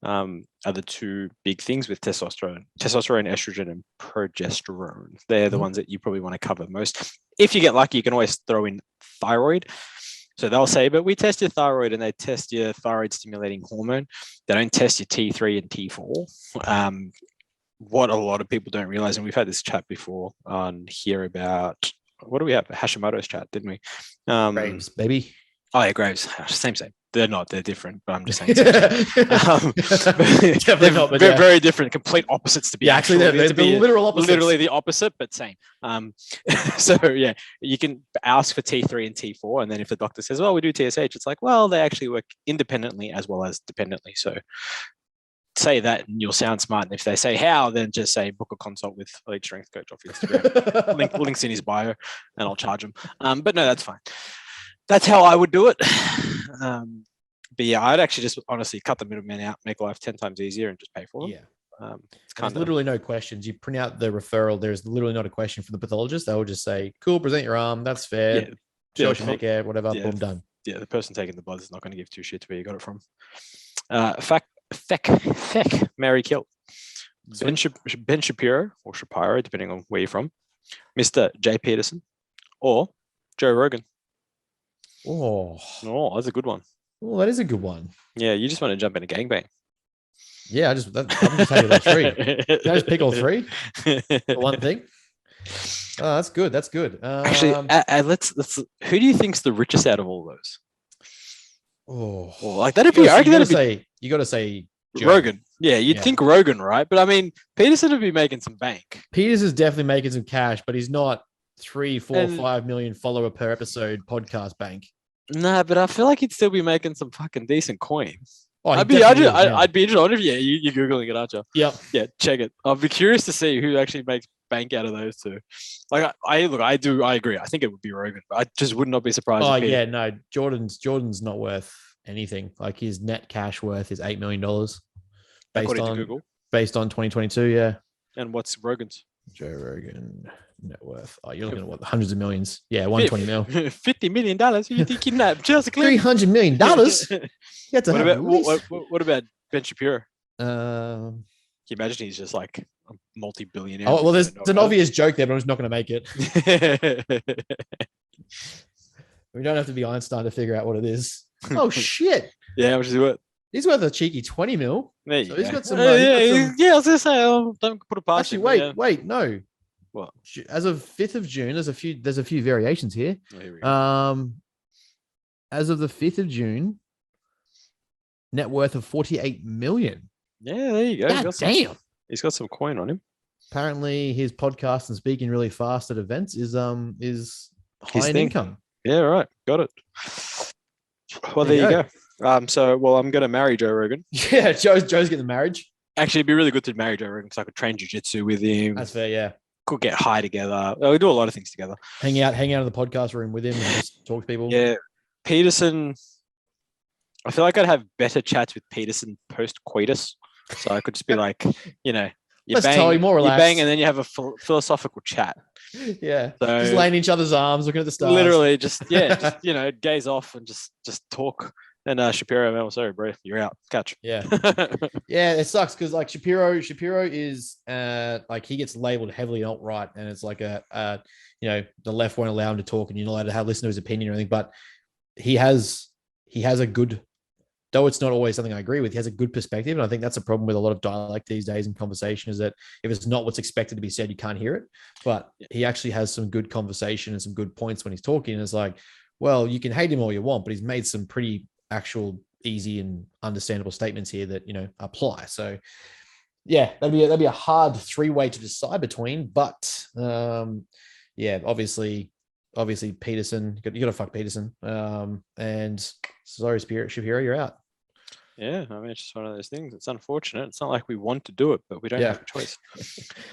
are the two big things with testosterone, estrogen, and progesterone. They're the ones that you probably want to cover most. If you get lucky, you can always throw in thyroid. So they'll say, but we test your thyroid, and they test your thyroid stimulating hormone. They don't test your T3 and T4. What a lot of people don't realize, and we've had this chat before on here about, what do we have? Hashimoto's chat, didn't we? Graves, baby. Oh yeah, Graves. Same. They're not. They're different. But I'm just saying. Definitely not. But very different, complete opposites to be. Yeah, actually, they're the literal opposites. Literally the opposite, but same. So yeah, you can ask for T3 and T4, and then if the doctor says, "Well, we do TSH," it's like, well, they actually work independently as well as dependently. So say that, and you'll sound smart. And if they say how, then just say book a consult with Elite Strength Coach off Instagram. Links in his bio, and I'll charge him. But no, that's fine. That's how I would do it. But yeah, I'd actually just honestly cut the middleman out, make life 10 times easier, and just pay for them. Yeah. There's literally no questions. You print out the referral. There's literally not a question from the pathologist. They will just say, cool, present your arm. That's fair. Show us your Medicare, whatever. Boom, done. Yeah, the person taking the blood is not going to give two shits where you got it from. Mary Kill. Ben Shapiro, or Shapiro, depending on where you're from. Mr. Jay Peterson or Joe Rogan? Oh, that's a good one. well, that is a good one. Yeah, you just want to jump in a gangbang. Yeah, I'm just taking all three. Can I just pick all three for one thing? Oh, that's good. That's good. Actually, let's. Who do you think's the richest out of all those? Oh, like that'd be. You got to say Joe. Rogan. Yeah, you'd think Rogan, right? But I mean, Peterson would be making some bank. Peterson's definitely making some cash, but he's not 3, 4, 5 million follower per episode podcast bank. Nah, but I feel like he'd still be making some fucking decent coins. Oh, I'd be interested if you're googling it, aren't you? Yep. Yeah, check it. I'll be curious to see who actually makes bank out of those two. Like I agree. I think it would be Rogan, but I just would not be surprised. Oh yeah, no, Jordan's not worth anything. Like his net cash worth is $8 million based on 2022. Yeah. And what's Rogan's? Joe Rogan net worth. Oh, you're looking at what, hundreds of millions? Yeah, 120 mil. $50 million. Who you think kidnapped? Just $300 million. What about Ben Shapiro? Can you imagine he's just like a multi-billionaire? Oh well, there's an obvious joke there, but I'm just not going to make it. We don't have to be Einstein to figure out what it is. Oh shit! Yeah, which is what he's worth a cheeky 20 mil. There so he's got some. Yeah, I was gonna say, don't put a past. Actually, wait, no. What? As of 5th of June, there's a few variations here. Oh, here we go. As of the 5th of June, net worth of 48 million. Yeah, there you go. Damn. He's got some coin on him. Apparently, his podcast and speaking really fast at events is high in income. Yeah, right. Got it. Well, there you go. I'm going to marry Joe Rogan. Yeah, Joe's getting the marriage. Actually, it'd be really good to marry Joe Rogan because I could train jiu-jitsu with him. That's fair, yeah. Could get high together. We do a lot of things together. Hang out in the podcast room with him and just talk to people. Yeah. Peterson, I feel like I'd have better chats with Peterson post-coitus. So I could just be like, you bang and then you have a philosophical chat. Yeah. So, just laying in each other's arms, looking at the stars. Literally just gaze off and just talk. And Shapiro, oh, sorry, bro, you're out. Catch. Yeah. Yeah, it sucks because like Shapiro is like he gets labeled heavily alt-right, and it's like the left won't allow him to talk and you're not allowed to listen to his opinion or anything. But he has a good, though it's not always something I agree with, he has a good perspective. And I think that's a problem with a lot of dialect these days in conversation, is that if it's not what's expected to be said, you can't hear it. But he actually has some good conversation and some good points when he's talking. And it's like, well, you can hate him all you want, but he's made some pretty actual easy and understandable statements here that, apply. So yeah, that'd be a hard three-way to decide between, but obviously Peterson, you got to fuck Peterson. And sorry, Shapiro, you're out. Yeah, I mean, it's just one of those things. It's unfortunate. It's not like we want to do it, but we don't have a choice.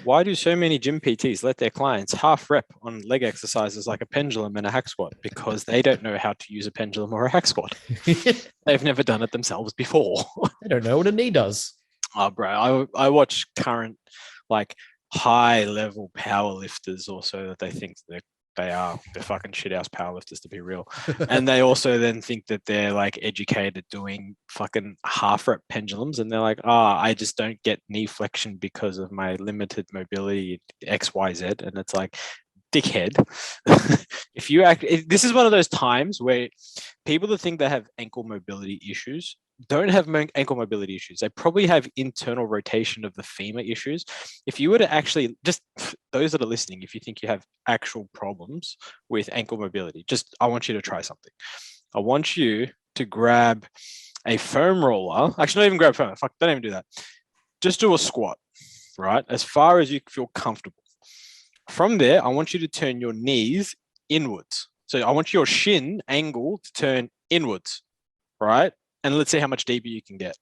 Why do so many gym PTs let their clients half rep on leg exercises like a pendulum and a hack squat? Because they don't know how to use a pendulum or a hack squat. They've never done it themselves before. They don't know what a knee does. Oh, bro, I watch current like high level power lifters also that they think they're fucking shit house powerlifters, to be real. And they also then think that they're like educated doing fucking half rep pendulums, and they're like, I just don't get knee flexion because of my limited mobility XYZ. And it's like, dickhead. This is one of those times where people that think they have ankle mobility issues don't have ankle mobility issues. They probably have internal rotation of the femur issues. If you were to actually, just those that are listening, if you think you have actual problems with ankle mobility, I want you to try something. I want you to grab a foam roller. Actually, not even grab foam. Fuck, don't even do that. Just do a squat, right? As far as you feel comfortable. From there, I want you to turn your knees inwards. So I want your shin angle to turn inwards, right? And let's see how much deeper you can get.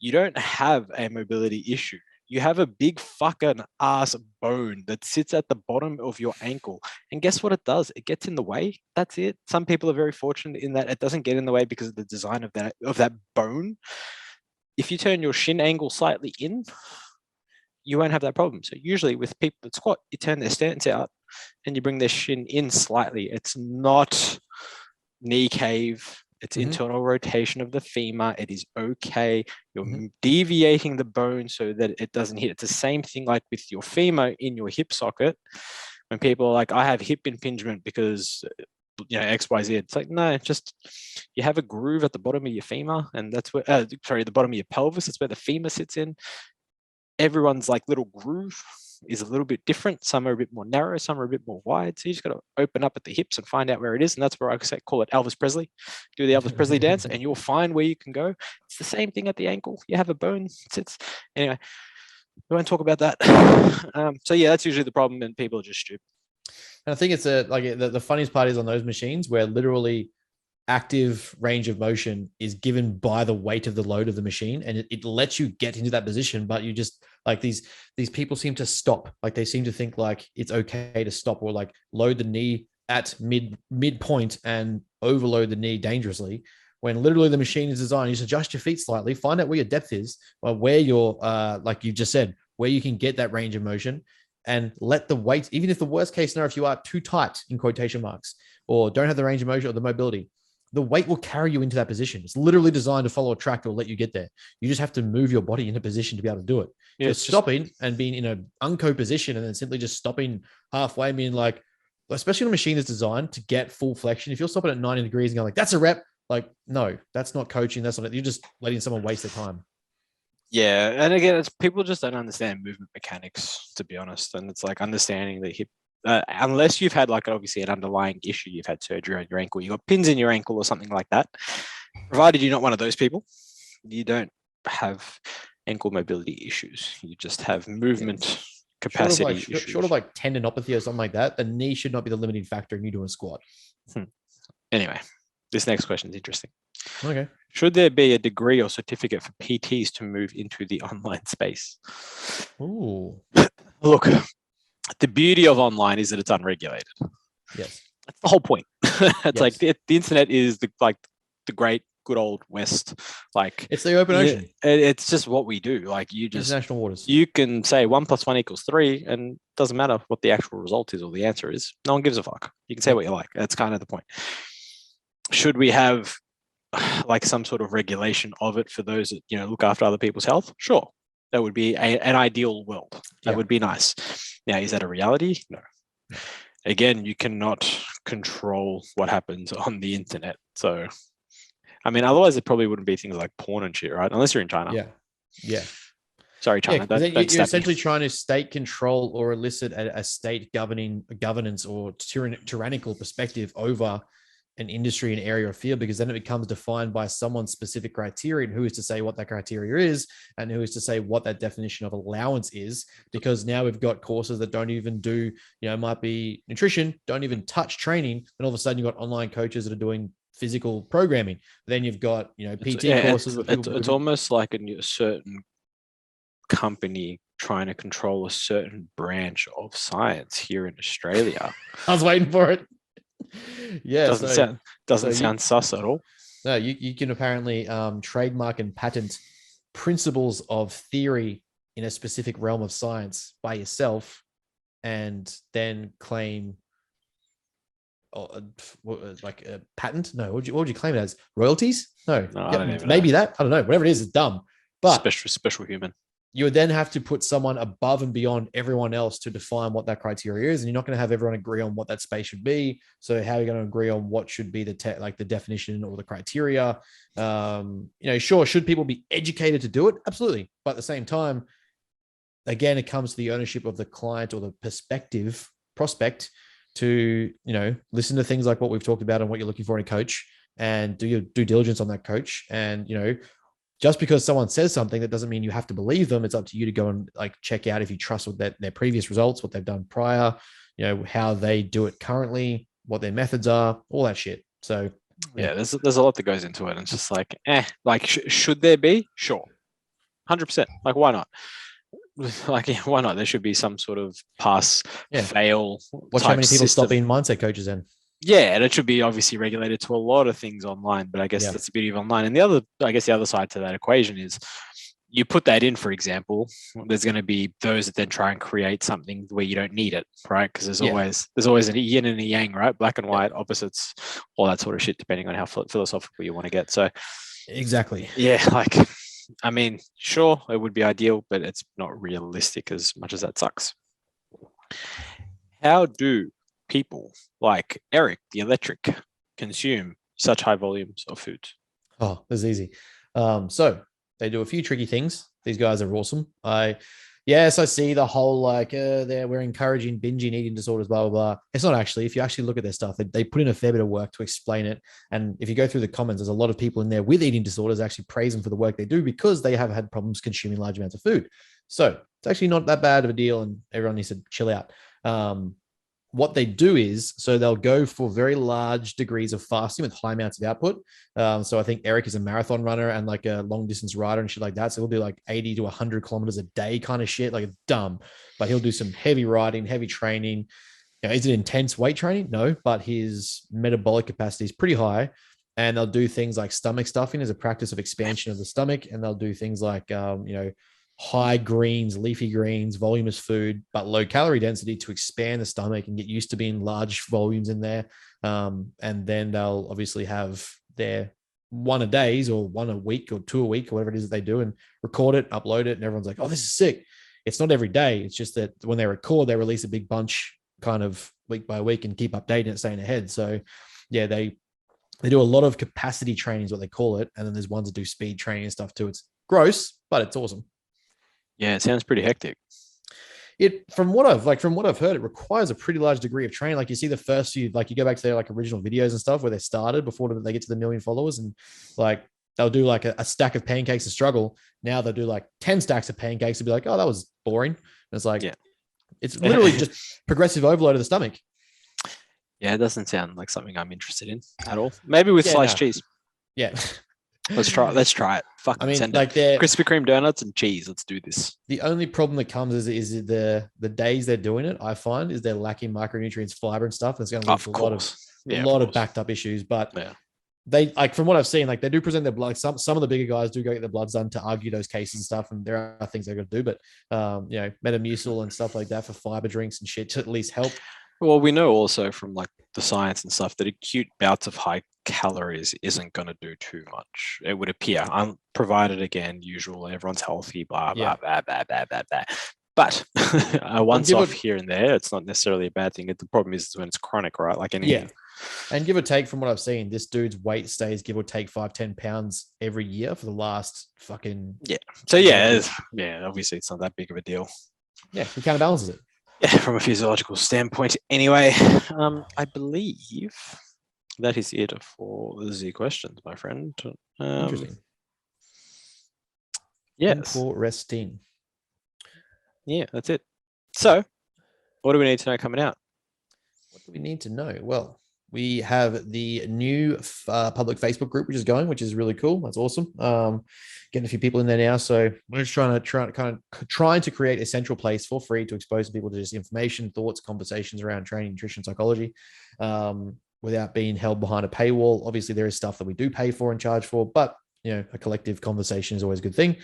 You don't have a mobility issue. You have a big fucking ass bone that sits at the bottom of your ankle. And guess what it does? It gets in the way. That's it. Some people are very fortunate in that it doesn't get in the way because of the design of that bone. If you turn your shin angle slightly in, you won't have that problem. So usually with people that squat, you turn their stance out and you bring their shin in slightly. It's not knee cave. It's internal rotation of the femur. It is okay. You're deviating the bone so that it doesn't hit. It's the same thing like with your femur in your hip socket. when people are like, I have hip impingement because XYZ. It's like, no, just you have a groove at the bottom of your femur, and that's where the bottom of your pelvis. That's where the femur sits in. Everyone's like little groove is a little bit different. Some are a bit more narrow, some are a bit more wide. So you just got to open up at the hips and find out where it is. And that's where I call it Elvis Presley. Do the Elvis Presley dance, and you'll find where you can go. It's the same thing at the ankle. You have a bone sits. Anyway, we won't talk about that. So yeah, that's usually the problem, and people are just stupid. And I think it's the funniest part is on those machines where literally active range of motion is given by the weight of the load of the machine, and it lets you get into that position, but you just like these people seem to stop. Like they seem to think like it's okay to stop or like load the knee at midpoint and overload the knee dangerously, when literally the machine is designed, you just adjust your feet slightly, find out where your depth is, or where your like you just said, where you can get that range of motion, and let the weight, even if the worst case scenario, if you are too tight in quotation marks or don't have the range of motion or the mobility, the weight will carry you into that position. It's literally designed to follow a track that will let you get there. You just have to move your body in a position to be able to do it. Yeah, so stopping and being in an unco position and then simply just stopping halfway, I mean, like, especially on a machine that's designed to get full flexion. If you're stopping at 90 degrees and going like, that's a rep, like, no, that's not coaching. That's not it. You're just letting someone waste their time. Yeah. And again, it's people just don't understand movement mechanics, to be honest. And it's like understanding the hip, unless you've had like obviously an underlying issue, you've had surgery on your ankle, you got pins in your ankle or something like that. Provided you're not one of those people, you don't have ankle mobility issues. You just have movement capacity issues. Short of like tendinopathy or something like that, the knee should not be the limiting factor in you doing a squat. Anyway, this next question is interesting. Okay. Should there be a degree or certificate for PTs to move into the online space? Ooh. Look, the beauty of online is that it's unregulated. Yes. That's the whole point. It's like the internet is the great good old West. Like it's the open ocean. It's just what we do. Like you just international waters. You can say 1 + 1 = 3, and it doesn't matter what the actual result is or the answer is. No one gives a fuck. You can say what you like. That's kind of the point. Should we have like some sort of regulation of it for those that look after other people's health? Sure, that would be an ideal world. That would be nice. Now, is that a reality? No. Again, you cannot control what happens on the internet. So, I mean, otherwise it probably wouldn't be things like porn and shit, right? Unless you're in China. Yeah. Sorry, China. You're essentially trying to state control or elicit a state governance or tyrannical perspective over an industry, an area of field, because then it becomes defined by someone's specific criteria, and who is to say what that criteria is and who is to say what that definition of allowance is. Because now we've got courses that don't even do, might be nutrition, don't even touch training. Then all of a sudden you've got online coaches that are doing physical programming. Then you've got, PT courses. It's almost like a certain company trying to control a certain branch of science here in Australia. I was waiting for it. Yeah, doesn't sound sus at all. No, you can apparently trademark and patent principles of theory in a specific realm of science by yourself, and then claim like a patent. No, what would you claim it as? Royalties? No, maybe that. I don't know. Whatever it is, it's dumb. But special human. You would then have to put someone above and beyond everyone else to define what that criteria is. And you're not going to have everyone agree on what that space should be. So how are you going to agree on what should be the definition or the criteria? Sure, should people be educated to do it? Absolutely. But at the same time, again, it comes to the ownership of the client or the prospect to, listen to things like what we've talked about and what you're looking for in a coach, and do your due diligence on that coach. And, just because someone says something, that doesn't mean you have to believe them. It's up to you to go and check out if you trust what their previous results, what they've done prior, how they do it currently, what their methods are, all that shit. So there's a lot that goes into it. And it's just should there be? Sure. 100%. Why not? Why not? There should be some sort of pass, fail. Watch how many people stop being mindset coaches then. Yeah, and it should be obviously regulated to a lot of things online, but I guess that's the beauty of online. And the other side to that equation is you put that in, for example, there's going to be those that then try and create something where you don't need it, right? Because there's always a yin and a yang, right? Black and white, opposites, all that sort of shit, depending on how philosophical you want to get. So exactly. Yeah, I mean, sure, it would be ideal, but it's not realistic as much as that sucks. How do people like Eric, the electric, consume such high volumes of food? Oh, this is easy. So they do a few tricky things. These guys are awesome. Yes, I see the whole like we're encouraging binging eating disorders, blah blah blah. It's not actually. If you actually look at their stuff, they put in a fair bit of work to explain it. And if you go through the comments, there's a lot of people in there with eating disorders actually praise them for the work they do because they have had problems consuming large amounts of food. So it's actually not that bad of a deal, and everyone needs to chill out. What they do is, so they'll go for very large degrees of fasting with high amounts of output. So I think Eric is a marathon runner and like a long distance rider and shit like that. So he'll do like 80 to 100 kilometers a day kind of shit. Like it's dumb, but he'll do some heavy riding, heavy training. You know, is it intense weight training? No, but his metabolic capacity is pretty high. And they'll do things like stomach stuffing as a practice of expansion of the stomach. And they'll do things like, high greens, leafy greens, voluminous food, but low calorie density to expand the stomach and get used to being large volumes in there. And then they'll obviously have their one a days or one a week or two a week or whatever it is that they do and record it, upload it. And everyone's like, oh, this is sick. It's not every day. It's just that when they record, they release a big bunch kind of week by week and keep updating it, staying ahead. So yeah, they do a lot of capacity training is what they call it. And then there's ones that do speed training and stuff too. It's gross, but it's awesome. Yeah, it sounds pretty hectic. From what I've heard, it requires a pretty large degree of training. Like you see the first few, like you go back to their like original videos and stuff where they started before they get to the 1 million followers, and like they'll do like a stack of pancakes to struggle. Now they'll do like 10 stacks of pancakes and be like, oh, that was boring. And it's like, it's literally just progressive overload of the stomach. Yeah, it doesn't sound like something I'm interested in at all. Maybe with sliced cheese. Yeah. Let's try it. Fucking send like it. Krispy Kreme donuts and cheese. Let's do this. The only problem that comes is the days they're doing it, I find, is they're lacking micronutrients, fiber and stuff. It's going to lead to a lot of backed up issues. But they, like, from what I've seen, like they do present their blood. Some of the bigger guys do go get their bloods done to argue those cases and stuff. And there are things they're going to do, but Metamucil and stuff like that for fiber drinks and shit to at least help. Well, we know also from like the science and stuff that acute bouts of high calories isn't going to do too much. It would appear, provided again, usual, everyone's healthy, blah, blah, blah, blah, blah, blah, blah. But once off here and there, it's not necessarily a bad thing. The problem is when it's chronic, right? Like anything. Yeah. And give or take from what I've seen, this dude's weight stays give or take 5-10 pounds every year for the last fucking. Yeah. So obviously it's not that big of a deal. Yeah. He counterbalances it. Yeah, from a physiological standpoint. Anyway, I believe that is it for the questions, my friend. Interesting. Yes. Interesting. Yeah, that's it. So, what do we need to know coming out? What do we need to know? Well, we have the new public Facebook group, which is really cool. That's awesome. Getting a few people in there now. So we're just trying to create a central place for free to expose people to just information, thoughts, conversations around training, nutrition, psychology, without being held behind a paywall. Obviously, there is stuff that we do pay for and charge for, but a collective conversation is always a good thing.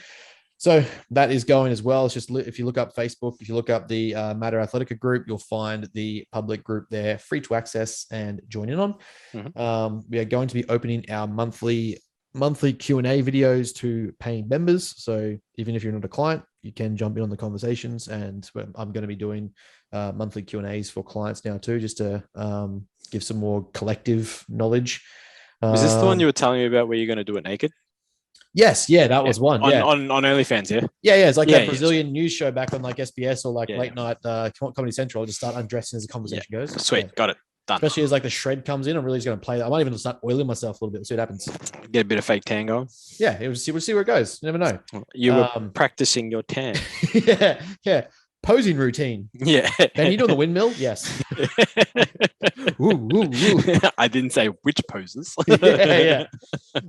So that is going as well. It's just, if you look up Facebook, if you look up the Matter Athletica group, you'll find the public group there, free to access and join in on. Mm-hmm. We are going to be opening our monthly Q&A videos to paying members. So even if you're not a client, you can jump in on the conversations. And I'm going to be doing monthly Q&As for clients now too, just to give some more collective knowledge. Was this the one you were telling me about where you're going to do it naked? Yes, that was one. On OnlyFans, yeah. Yeah. It's like that Brazilian news show back on like SBS or like late night Comedy Central. I'll just start undressing as the conversation goes. Sweet, got it. Done. Especially as like the shred comes in, I'm really just going to play that. I might even start oiling myself a little bit, see what happens. Get a bit of fake tan going. Yeah, we'll see where it goes. You never know. You were practicing your tan. Yeah. Posing routine. Yeah. Can you do the windmill? Yes. Ooh. I didn't say which poses. Yeah.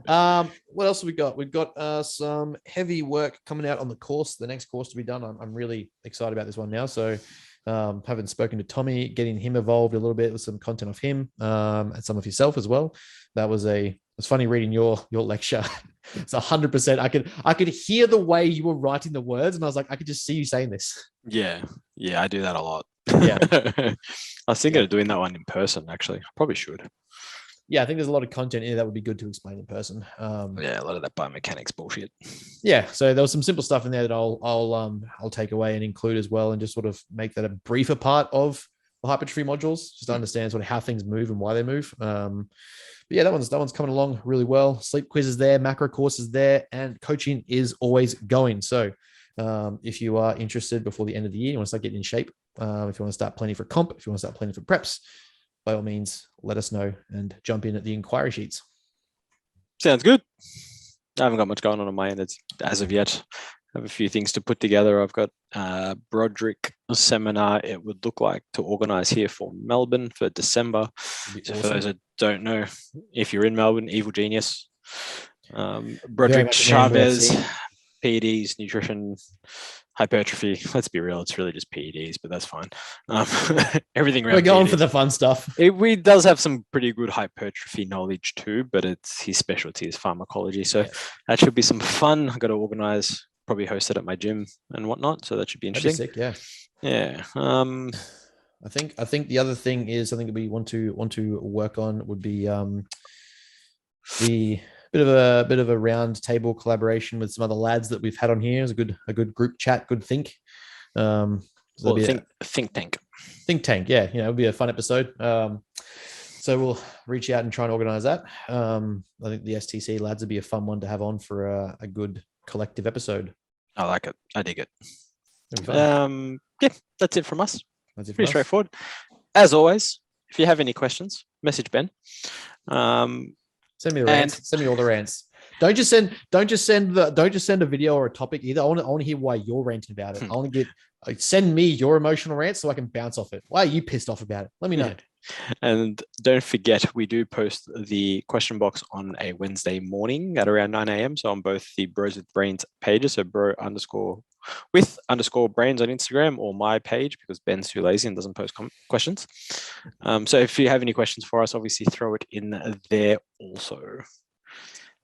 What else have we got? We've got some heavy work coming out on the course. The next course to be done. I'm really excited about this one now. So having spoken to Tommy, getting him involved a little bit with some content of him and some of yourself as well. It's funny reading your lecture. It's 100%. I could hear the way you were writing the words, and I was like, I could just see you saying this. Yeah, I do that a lot. Yeah, I was thinking of doing that one in person. Actually, I probably should. Yeah, I think there's a lot of content in that would be good to explain in person. A lot of that biomechanics bullshit. Yeah, so there was some simple stuff in there that I'll take away and include as well, and just sort of make that a briefer part of hypertrophy modules, just to understand sort of how things move and why they move. But yeah, that one's coming along really well. Sleep quiz is there, macro course is there, and coaching is always going. So if you are interested before the end of the year, you want to start getting in shape, if you want to start planning for comp, if you want to start planning for preps, by all means, let us know and jump in at the inquiry sheets. Sounds good. I haven't got much going on my end as of yet. I have a few things to put together. I've got Broderick seminar, it would look like, to organise here for Melbourne for December. So for those that don't know, if you're in Melbourne, Evil Genius, Broderick Chavez, PEDs, nutrition, hypertrophy. Let's be real, it's really just PEDs, but that's fine. Everything around. We're going PEDs. For the fun stuff. We does have some pretty good hypertrophy knowledge too, but it's his specialty is pharmacology. So that should be some fun. I got to organize, probably host it at my gym and whatnot. So that should be interesting. That'd be sick, yeah. I think the other thing is something that we want to work on would be the bit of a round table collaboration with some other lads that we've had on here. It's a good group chat, good think. Think tank. Yeah, it'll be a fun episode. So we'll reach out and try and organize that. I think the STC lads would be a fun one to have on for a good collective episode. I like it. I dig it. Yeah, that's it from us. Pretty straightforward. As always, if you have any questions, message Ben. Send me the rants. Send me all the rants. Don't just send a video or a topic either. I want to hear why you're ranting about it. I want to send me your emotional rants so I can bounce off it. Why are you pissed off about it? Let me know. And don't forget, we do post the question box on a Wednesday morning at around 9 a.m. So on both the Bros with Brains pages, so bro_with_brains on Instagram, or my page, because Ben's too lazy and doesn't post questions. So if you have any questions for us, obviously throw it in there also.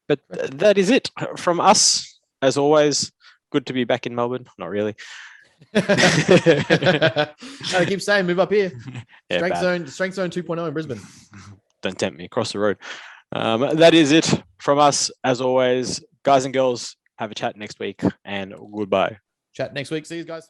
But that is it from us. As always, good to be back in Melbourne. Not really. I keep saying move up here. Strength zone 2.0 in Brisbane. Don't tempt me, across the road. That is it from us. As always, guys and girls, have a chat next week, and goodbye. Chat next week. See you guys.